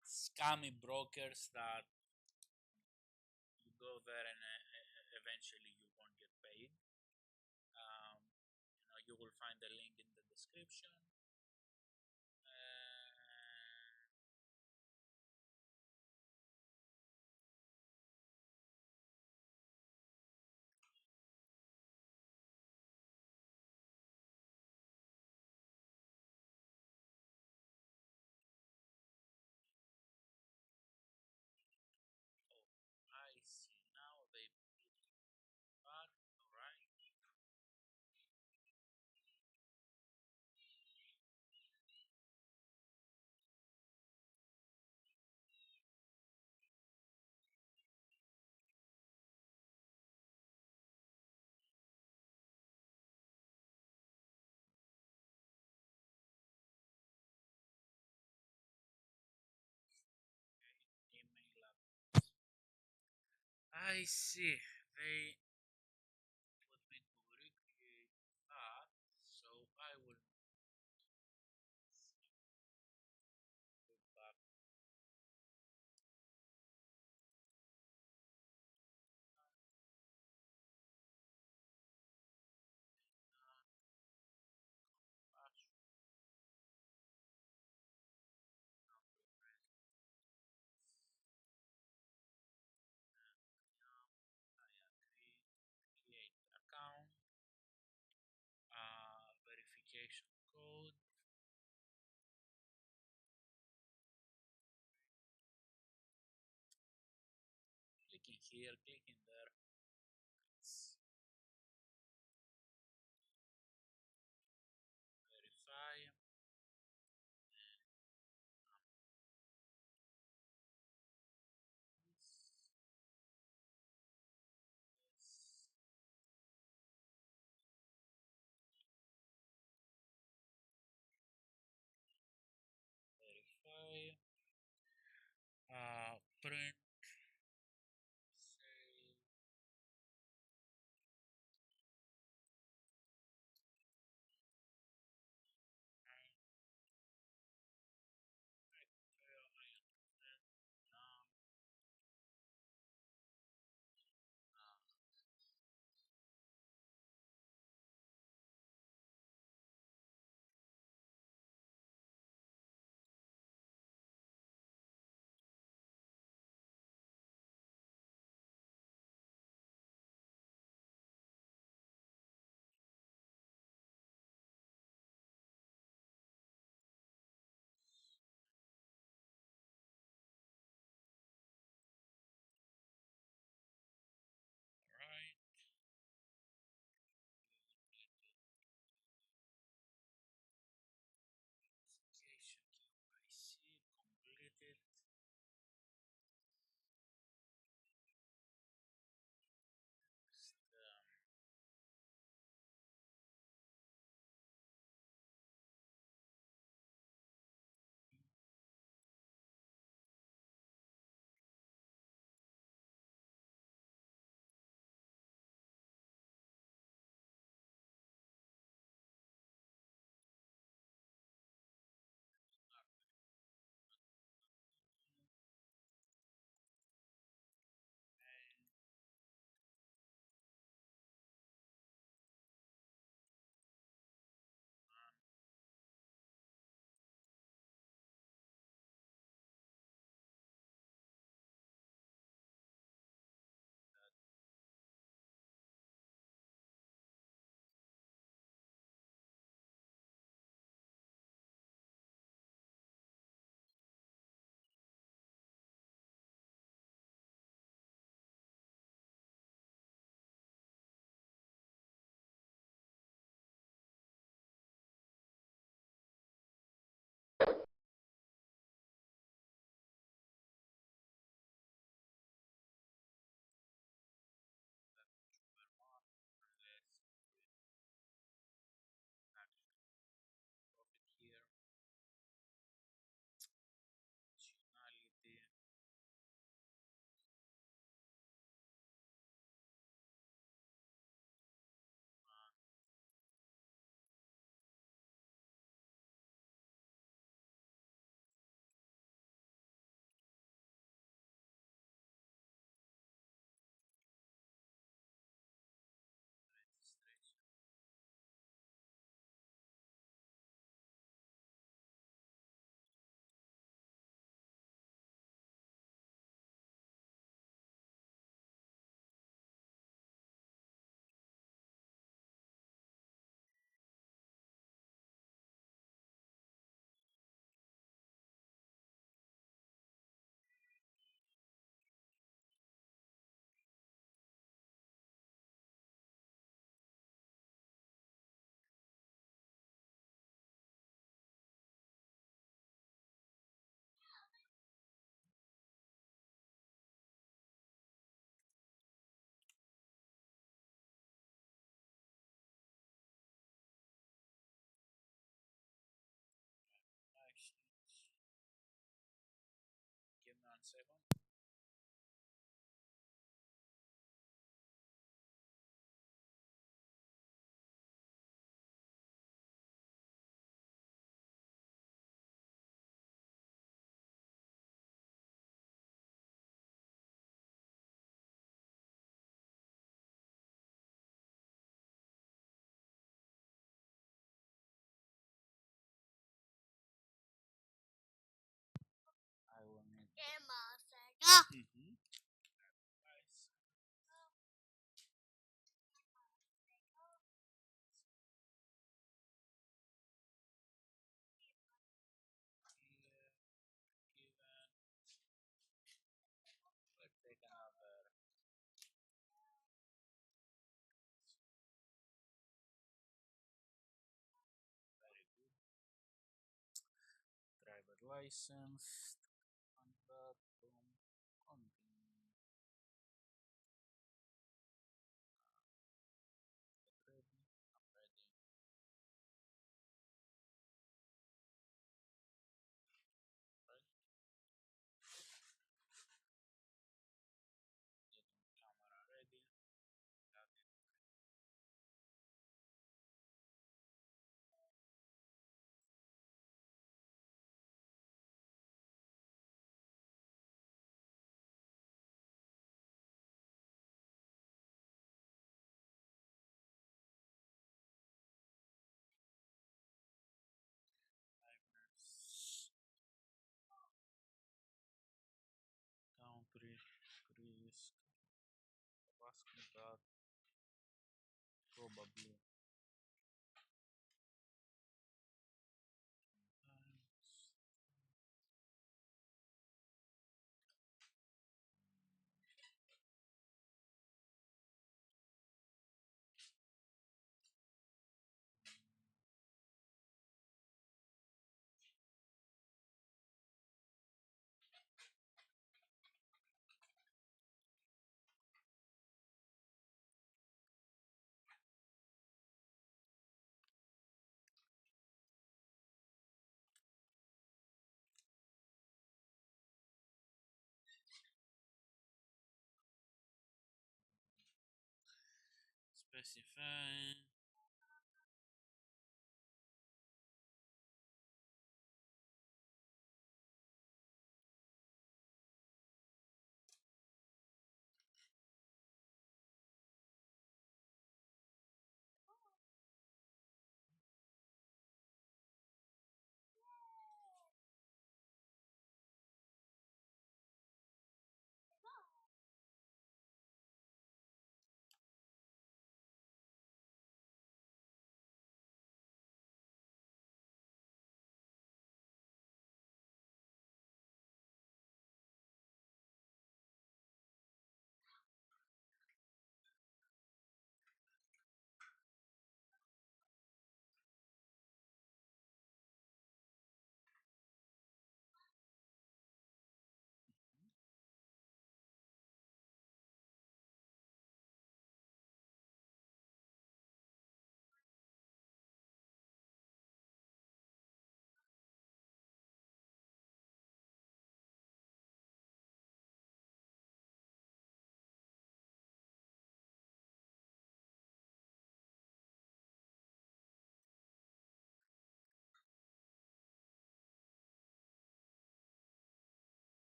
scammy brokers that you go there and eventually you won't get paid. You will find the link in the description. I see now they put back. Alright. Email up. I see. They put me to recreate that, so I will go back. Password. Now to press I agree. Create account. Verification code. Clicking here, clicking there. Let's verify. print, save, and I understand now. Right, application KYC completed. Let's actually profit here. Functionality. Registration. Actions. Give me 1 second. I will need. Mhm. Nice. Here, given. Let's take another. Very good. Driver license. Convert. Boom. Continue. Get ready. I'm ready. Right. risk. Ask me that probably. Specify.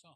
so.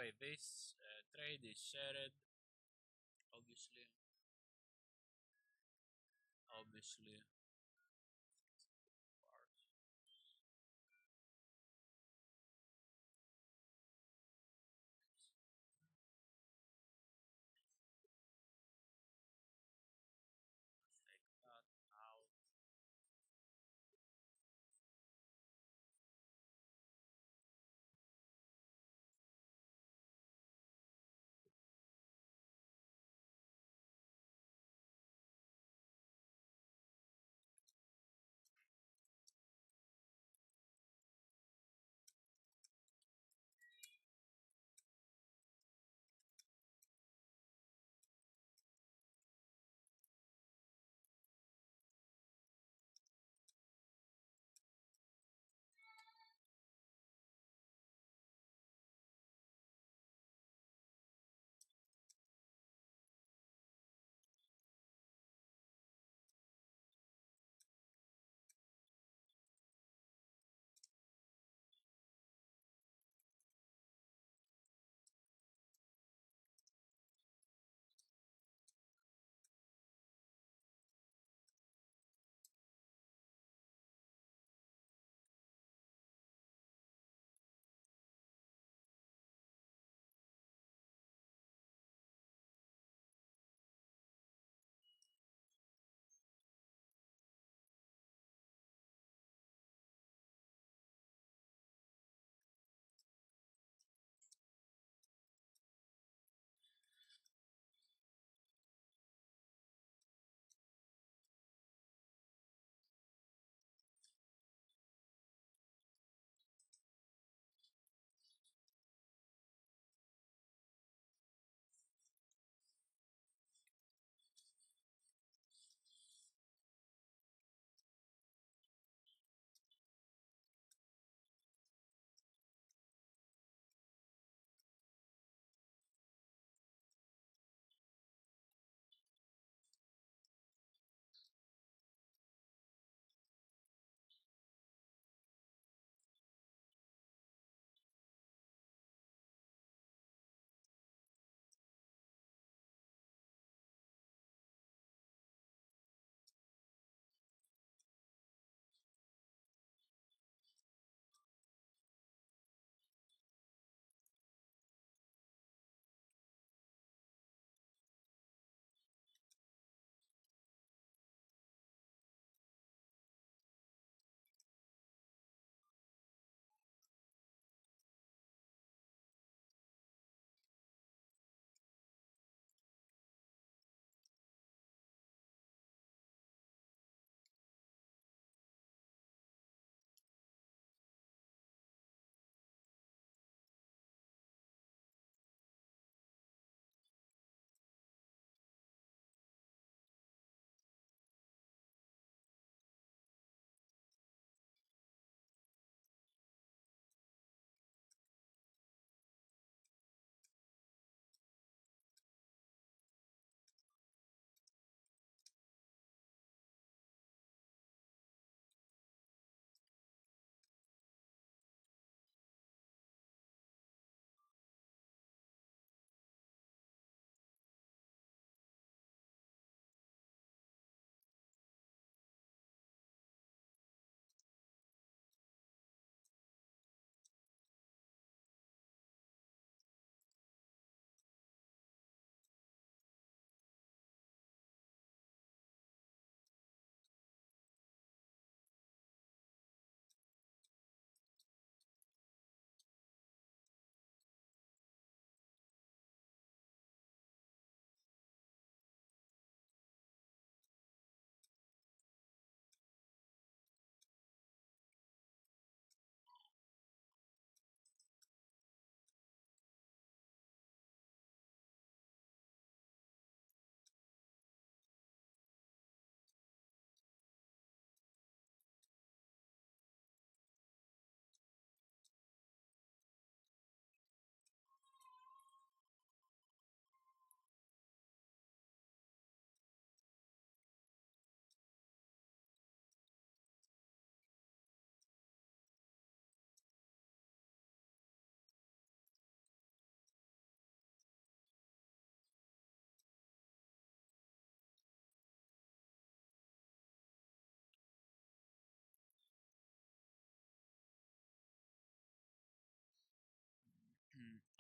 Okay, this trade is shared. Obviously, obviously. Take that out.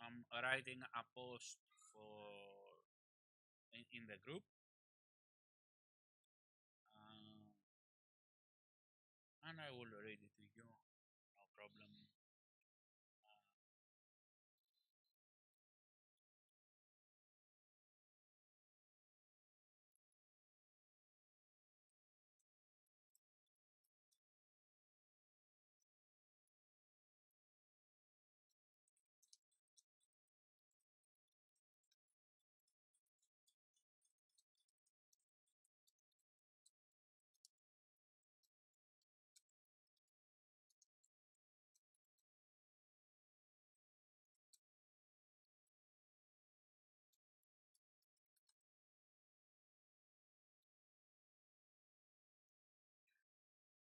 I'm writing a post for in the group, uh, and I will read it to you. No problem.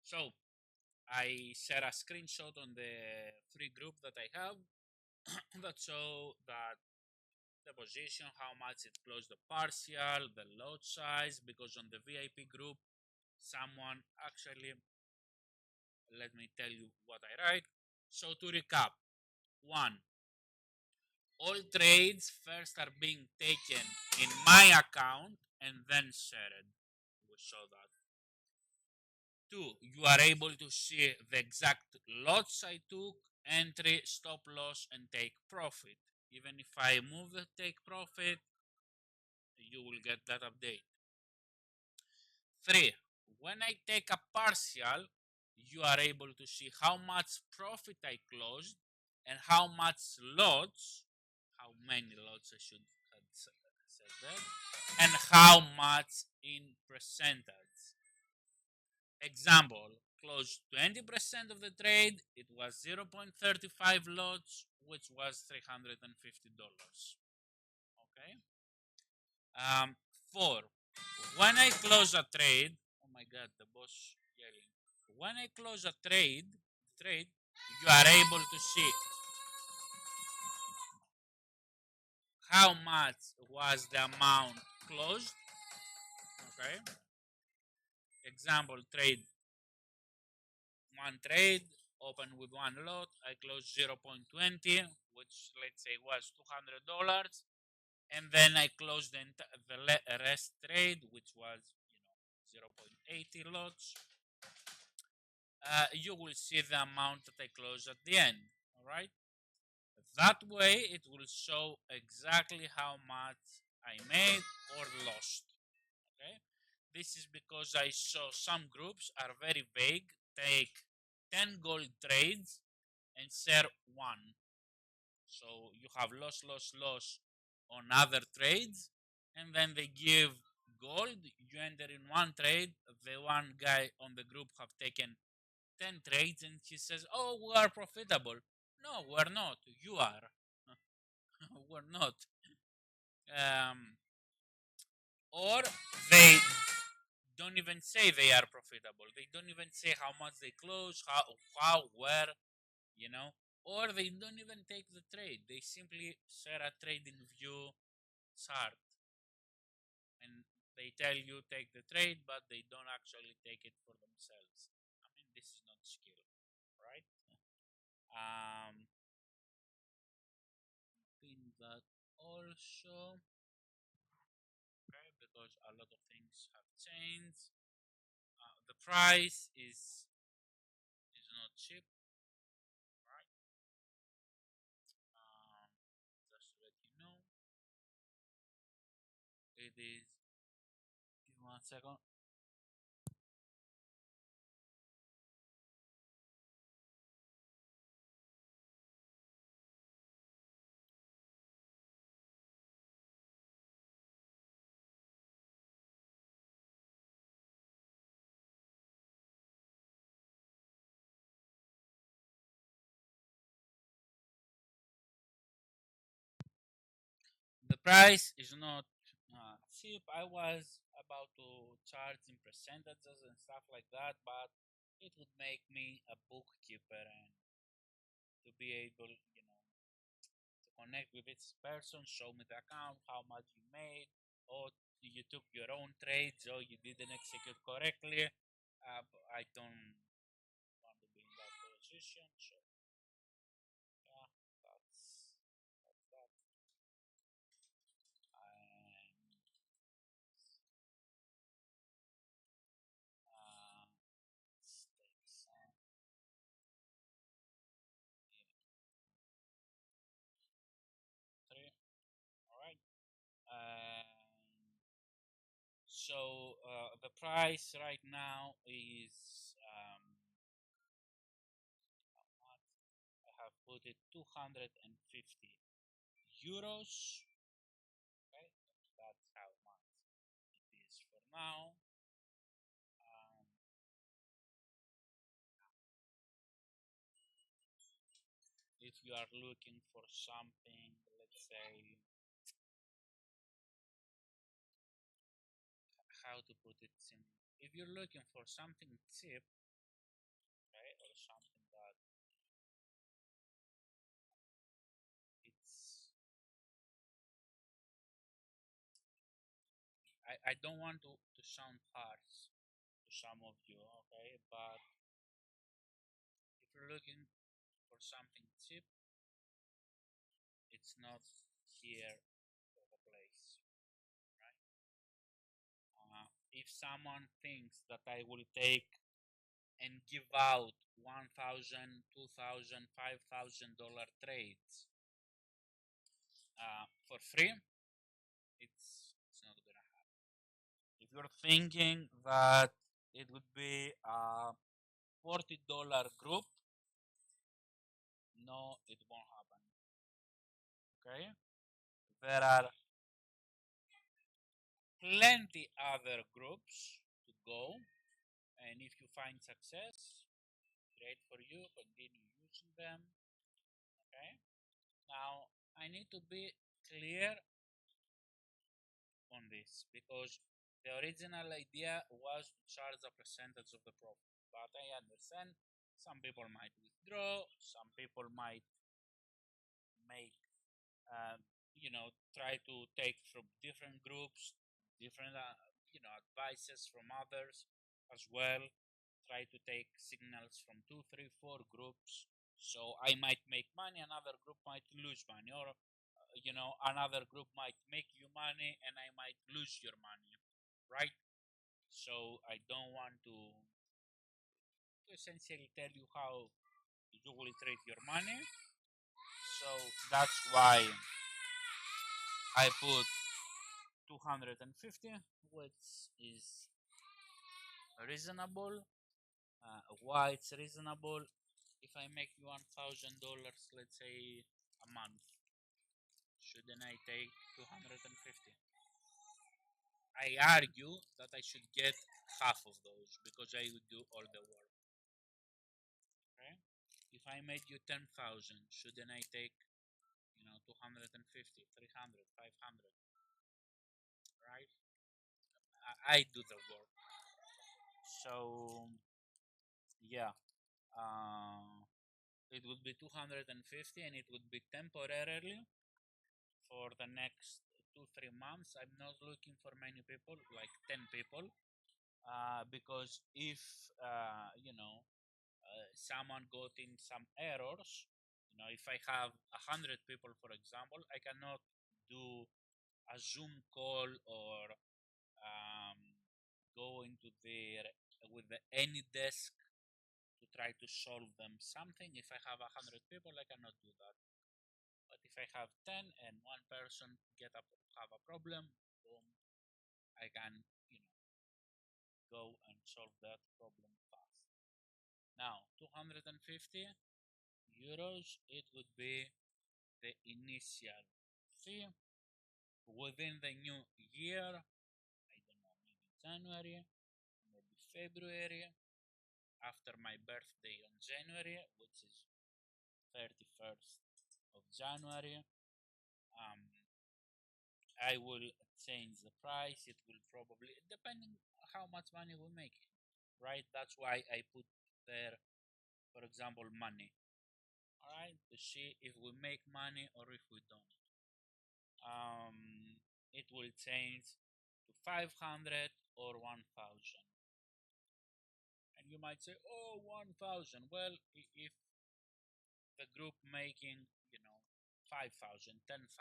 So I share a screenshot on the free group that I have that show that the position, how much it closed the partial, the lot size, because on the VIP group, someone actually, let me tell you what I write. So to recap, one, all trades first are being taken in my account and then shared. We saw that. Two, you are able to see the exact lots I took, entry, stop loss, and take profit. Even if I move the take profit, you will get that update. Three, when I take a partial, you are able to see how much profit I closed and how much lots, how many lots I should have said that, and how much in percentage. Example, closed 20% of the trade, it was 0.35 lots, which was $350. Okay. Um, Four, when I close a trade, oh my god, the boss yelling. When I close a trade, you are able to see how much was the amount closed. Okay. Example, one trade, open with one lot. I closed 0.20, which let's say was $200, and then I closed the rest trade, which was 0.80 lots. You will see the amount that I closed at the end. All right. That way, it will show exactly how much I made or lost. Okay. This is because I saw some groups are very vague. Take 10 gold trades and share one. So you have loss, loss, loss on other trades, and then they give gold. You enter in one trade. The one guy on the group have taken 10 trades, and he says, "Oh, we are profitable." No, we're not. You are. We're not. Um, or they don't even say they are profitable. They don't even say how much they close, where, you know, or they don't even take the trade. They simply share a trading view chart and they tell you take the trade, but they don't actually take it for themselves. I mean, this is not skill, right? Um, in that also, okay, because a lot of things have changed. The price is not cheap, right? Just to let you know, it is. Give me 1 second. The price is not cheap. I was about to charge in percentages and stuff like that, but it would make me a bookkeeper and to be able, to connect with each person, show me the account, how much you made, or you took your own trades, or you didn't execute correctly. I don't want to be in that position, so yeah, that's So the price right now is I have put it 250 euros. Okay, that's how much it is for now. Um, if you are looking for something, let's say, how to put it simply, if you're looking for something cheap, okay, or something that it's, I don't want to sound harsh to some of you, okay, but if you're looking for something cheap, it's not here for the place, right? If someone thinks that I will take and give out 1,000, 2,000, $5,000 trades for free, it's not gonna happen. If you're thinking that it would be a $40 group, no, it won't happen. Okay, there are plenty other groups to go, and if you find success, great for you. Continue using them. Okay. Now I need to be clear on this because the original idea was to charge a percentage of the profit. But I understand some people might withdraw, some people might make, try to take from different groups, different, advices from others as well. Try to take signals from two, three, four groups. So I might make money, another group might lose money, or another group might make you money and I might lose your money, right? So I don't want to essentially tell you how you will treat your money. So that's why I put 250, which is reasonable. Why it's reasonable? If I make $1,000, let's say a month, shouldn't I take 250? I argue that I should get half of those because I would do all the work. Okay? If I made you 10,000, shouldn't I take 250, 300, 500? Right? I do the work. So yeah, uh, it would be 250 and it would be temporarily for the next 2 3 months. I'm not looking for many people, like 10 people, because if someone got in some errors, if I have 100 people, for example, I cannot do a Zoom call or um, go into there with any desk to try to solve them something. If I have 100 people, I cannot do that. But if I have 10 and one person have a problem, boom, I can go and solve that problem fast. Now 250 euros, it would be the initial fee. Within the new year, I don't know, maybe January, maybe February, after my birthday on January, which is 31st of January, um, I will change the price. It will probably, depending how much money we make, right? That's why I put there, for example, money, all right, to see if we make money or if we don't. It will change to 500 or 1,000. And you might say, oh, 1,000. Well, if the group making, 5,000, 10,000,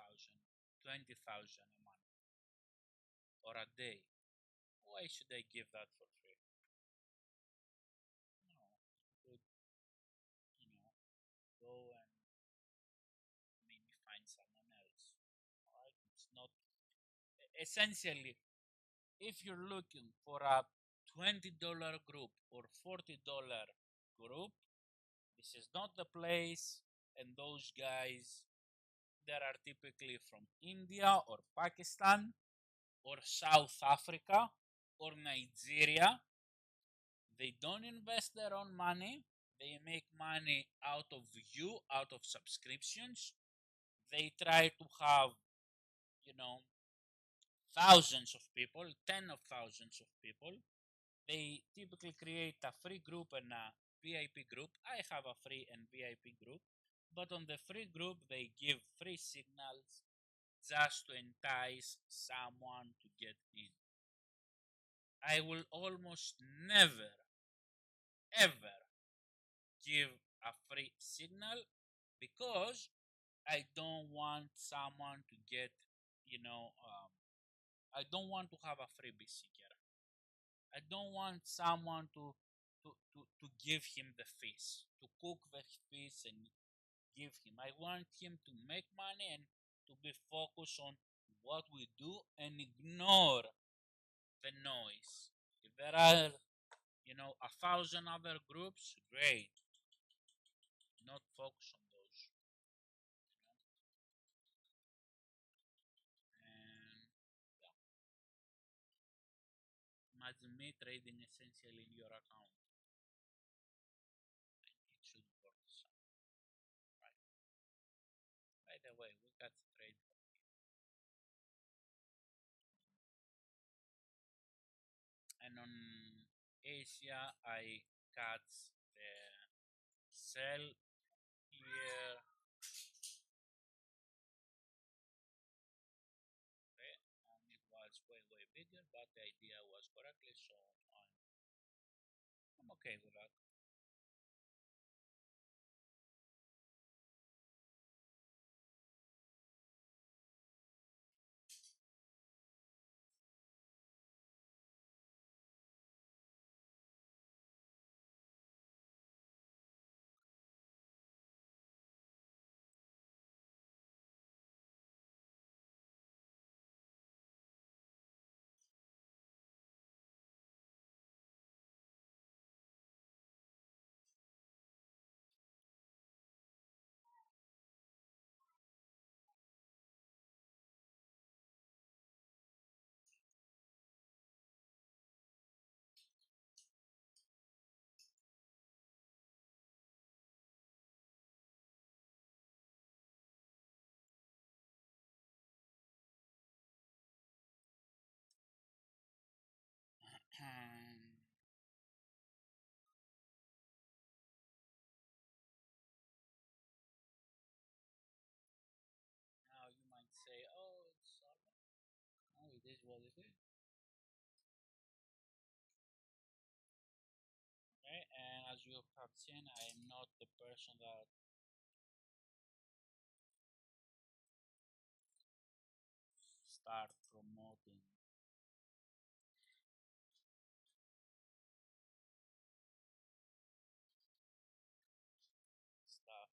20,000 a month or a day, why should I give that for free? No, you could, you know, go and maybe find someone else. All right, it's not essentially. If you're looking for a $20 group or $40 group, this is not the place. And those guys that are typically from India or Pakistan or South Africa or Nigeria, they don't invest their own money. They make money out of you, out of subscriptions. They try to have, you know, thousands of people, ten of thousands of people. They typically create a free group and a VIP group. I have a free and VIP group, but on the free group, they give free signals just to entice someone to get in. I will almost never, ever give a free signal because I don't want someone to get, I don't want to have a freebie seeker. I don't want someone to give him the fish, to cook the fish and give him. I want him to make money and to be focused on what we do and ignore the noise. If there are, 1,000 other groups, great. Not focus on those. And yeah, imagine me trading essentially in your account. It should work something, right? By the way, we got the trade. And on Asia, I cut the sell here. Okay, and it was way way bigger, but the idea was correctly, so I'm okay with that. Now you might say, "Oh, it's no, it is what it is." Okay, and as you have seen, I am not the person that start promoting stuff.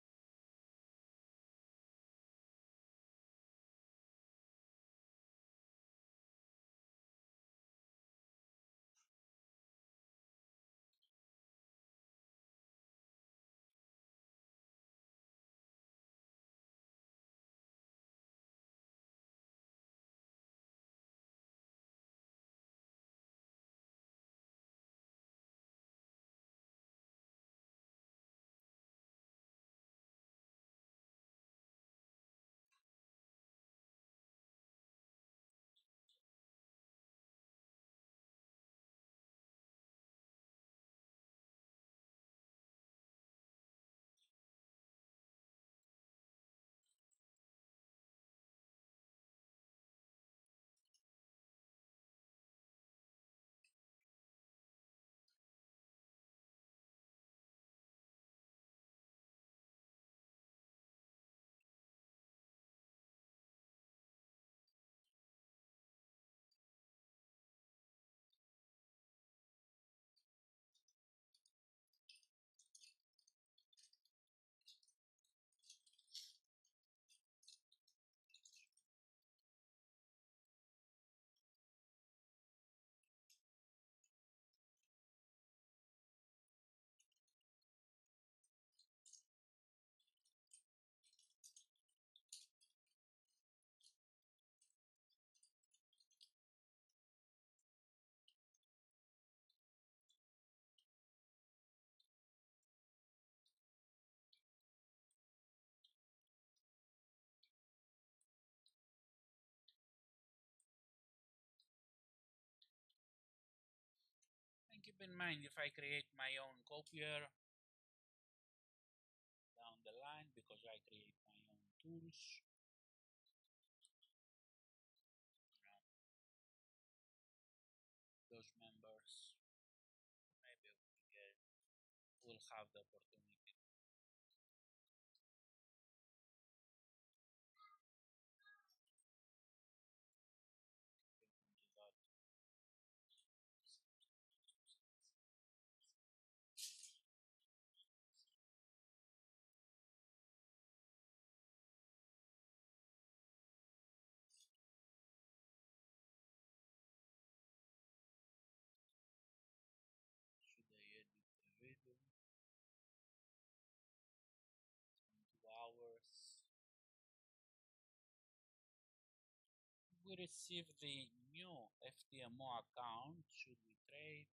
Keep in mind, if I create my own copier down the line, because I create my own tools, those members maybe will have the opportunity to that. Should I edit the video? 2 hours. We receive the new FTMO account. Should we trade?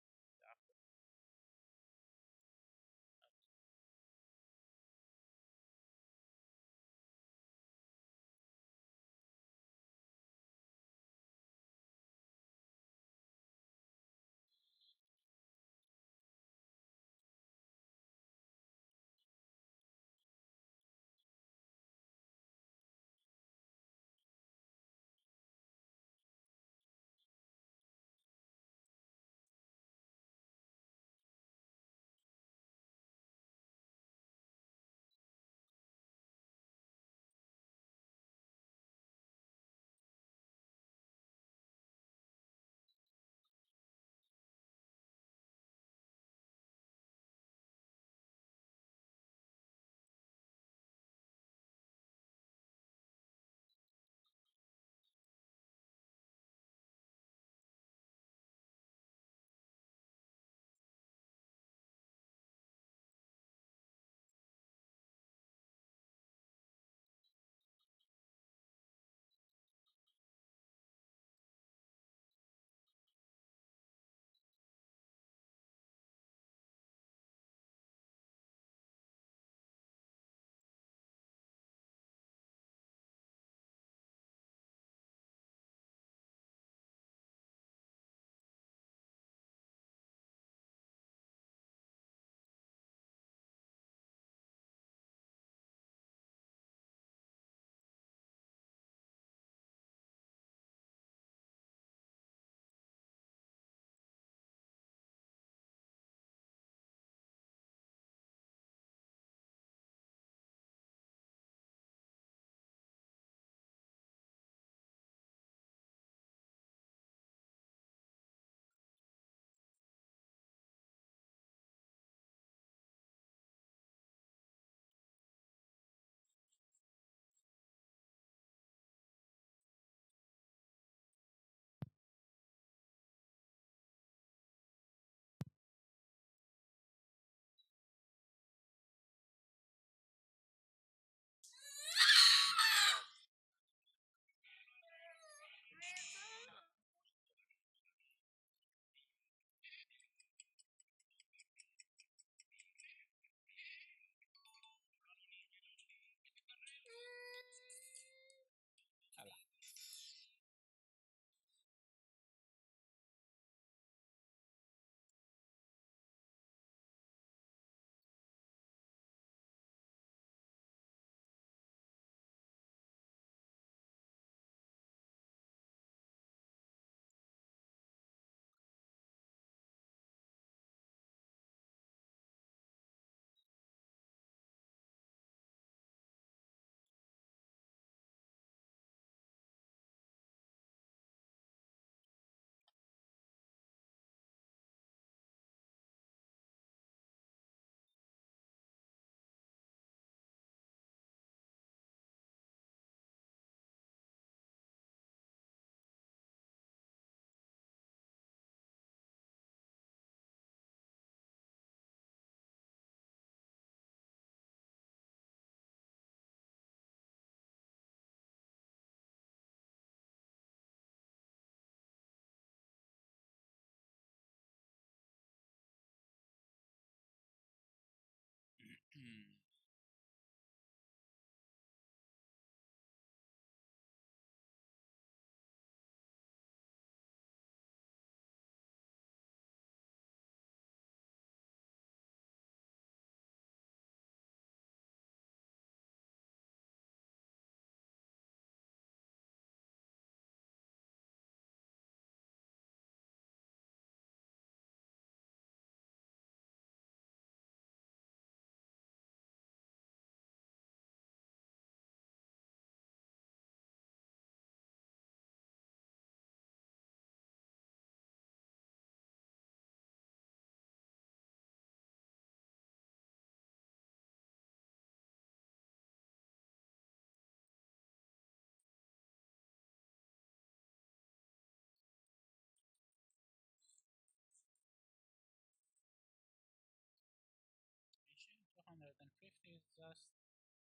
150 is just straight.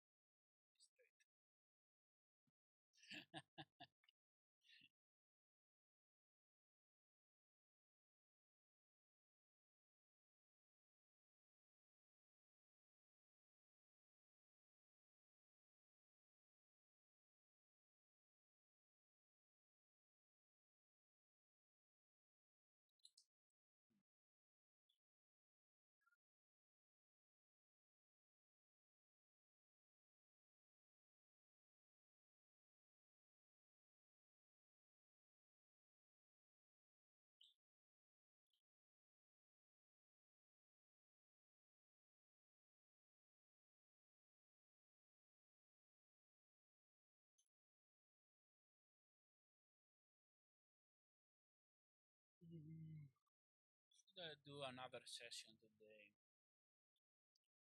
Should I do another session today?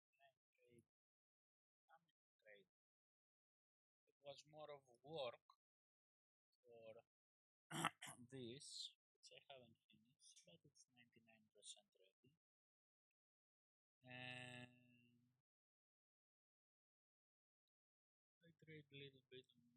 Can I trade? I'm in trade. It was more of work for this, which I haven't finished, but it's 99% ready. And I trade a little bit on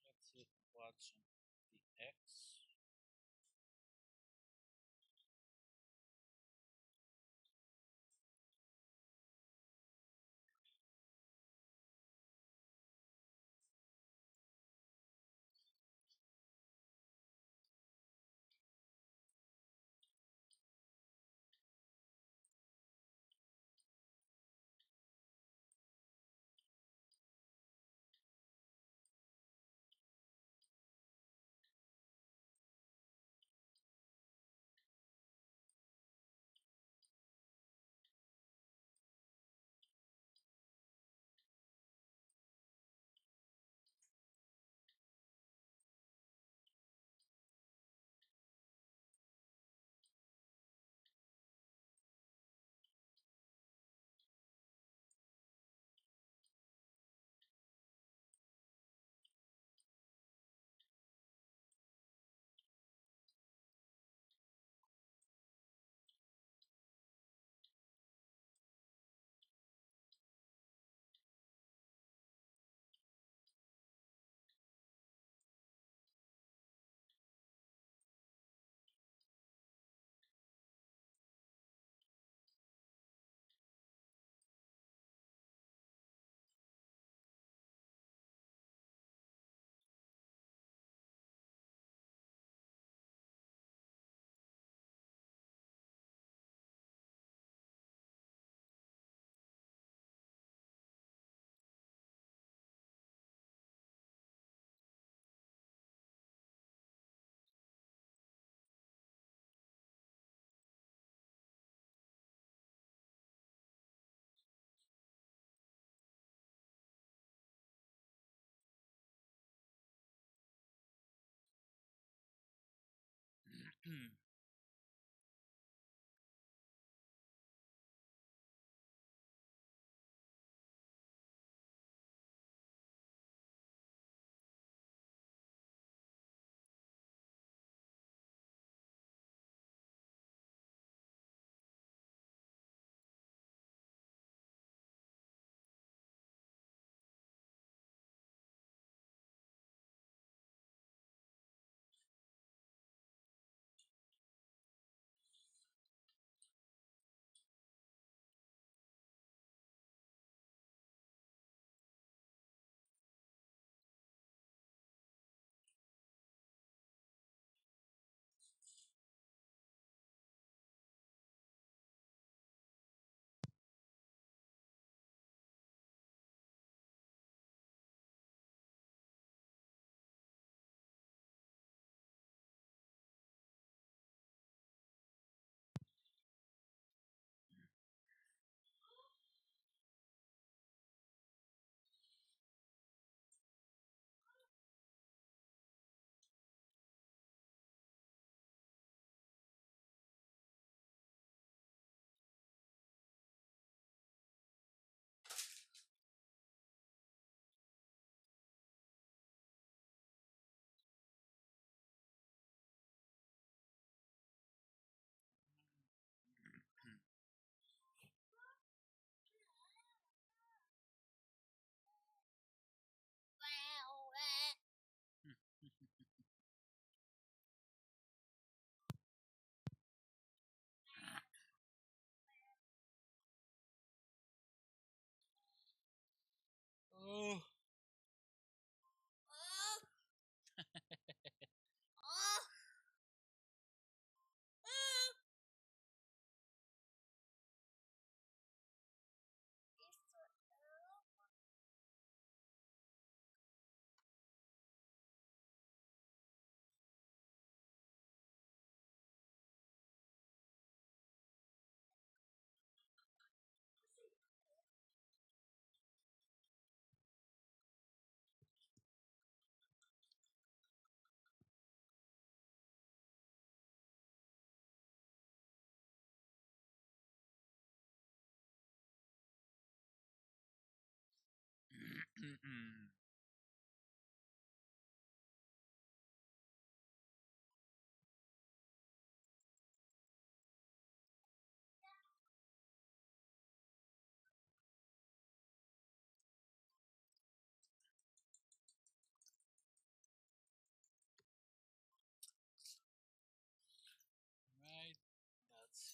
let's see what's on the X.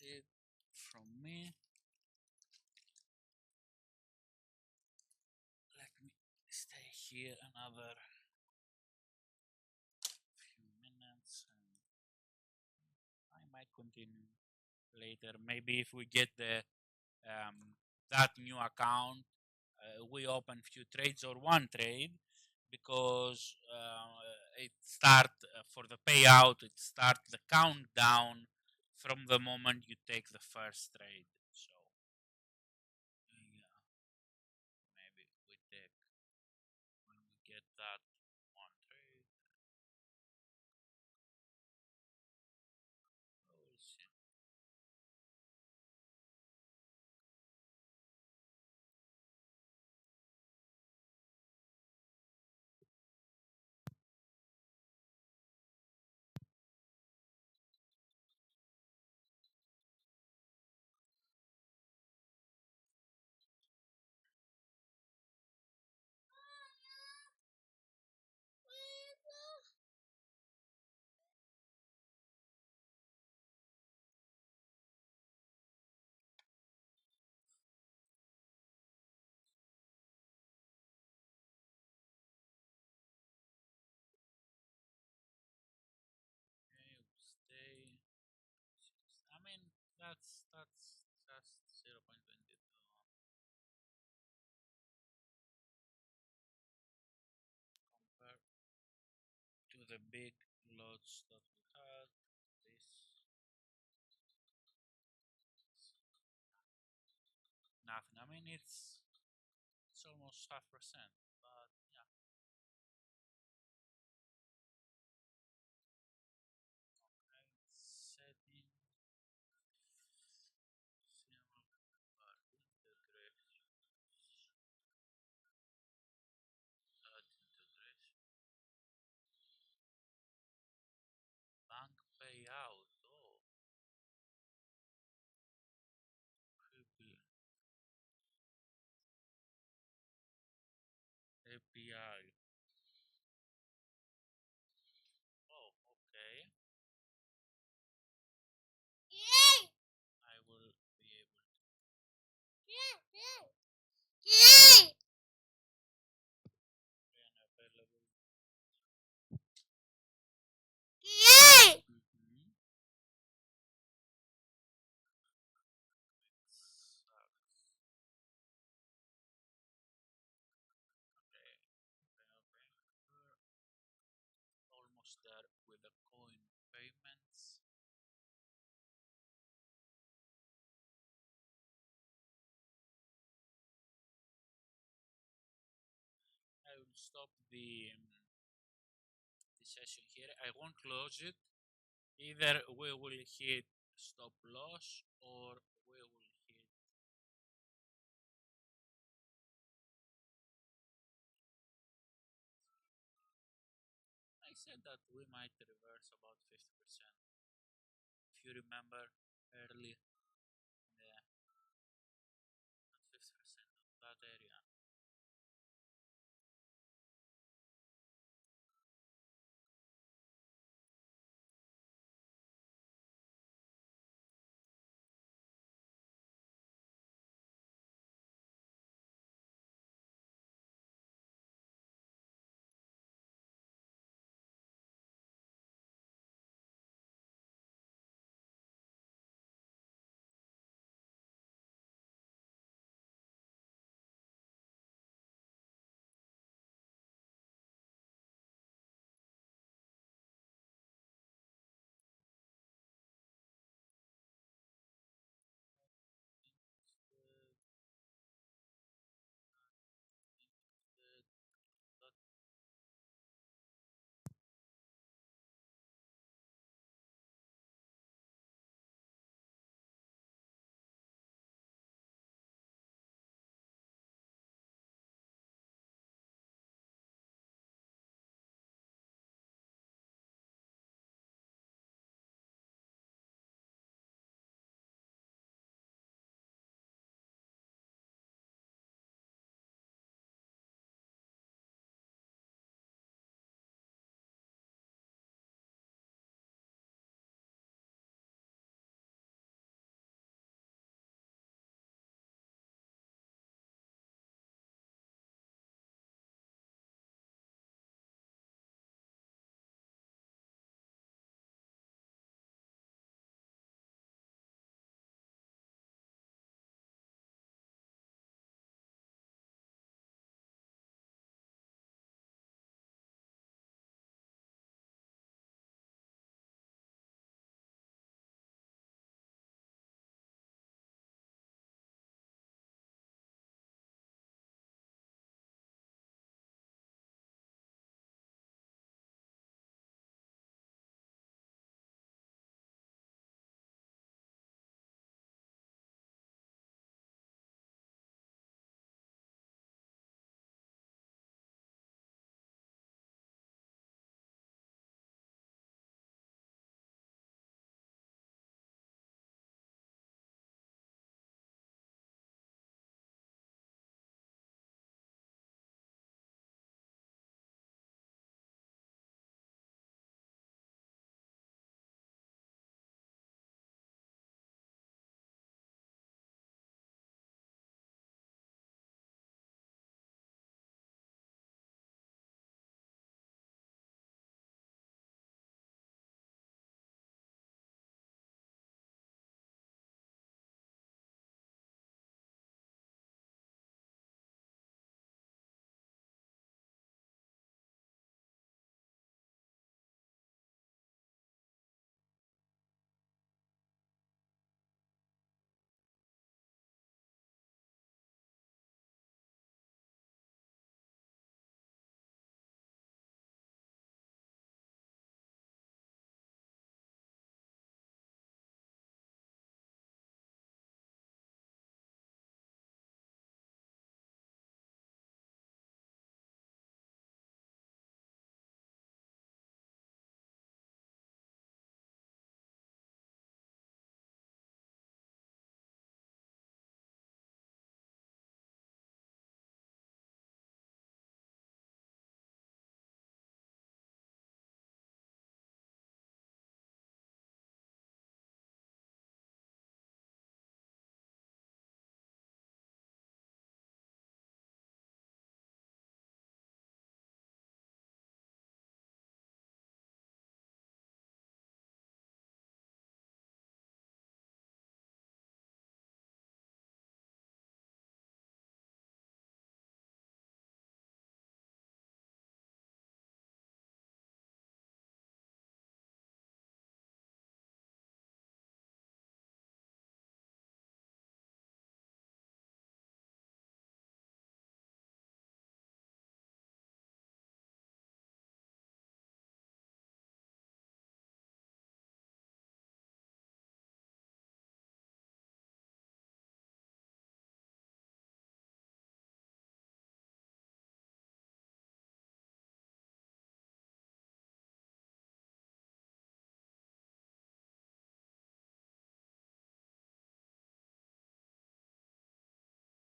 it from me. Let me stay here another few minutes and I might continue later. Maybe if we get the that new account, we open few trades or one trade because it start for the payout. It start the countdown from the moment you take the first trade. So yeah, maybe we take when we get that one trade. We'll see. Okay, we stay. I mean, that's just 0.22 compared to the big lots that we had. This nothing. I mean, it's almost 5%, but yeah. Okay, setting CML bar integration, add integration, bank payout. Oh, creepy API. Oh, okay. I will be able to be available. Mhm. Sucks. Okay, okay. We're almost there with the coin payments. I will stop the session here. I won't close it. Either we will hit stop loss or we will hit. I said that we might reverse about 50%. If you remember early, yeah, 50% of that area.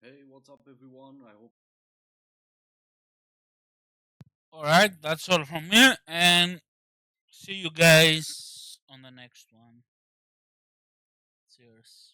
Hey, what's up, everyone? I hope. All right, that's all from me, and see you guys on the next one. Cheers.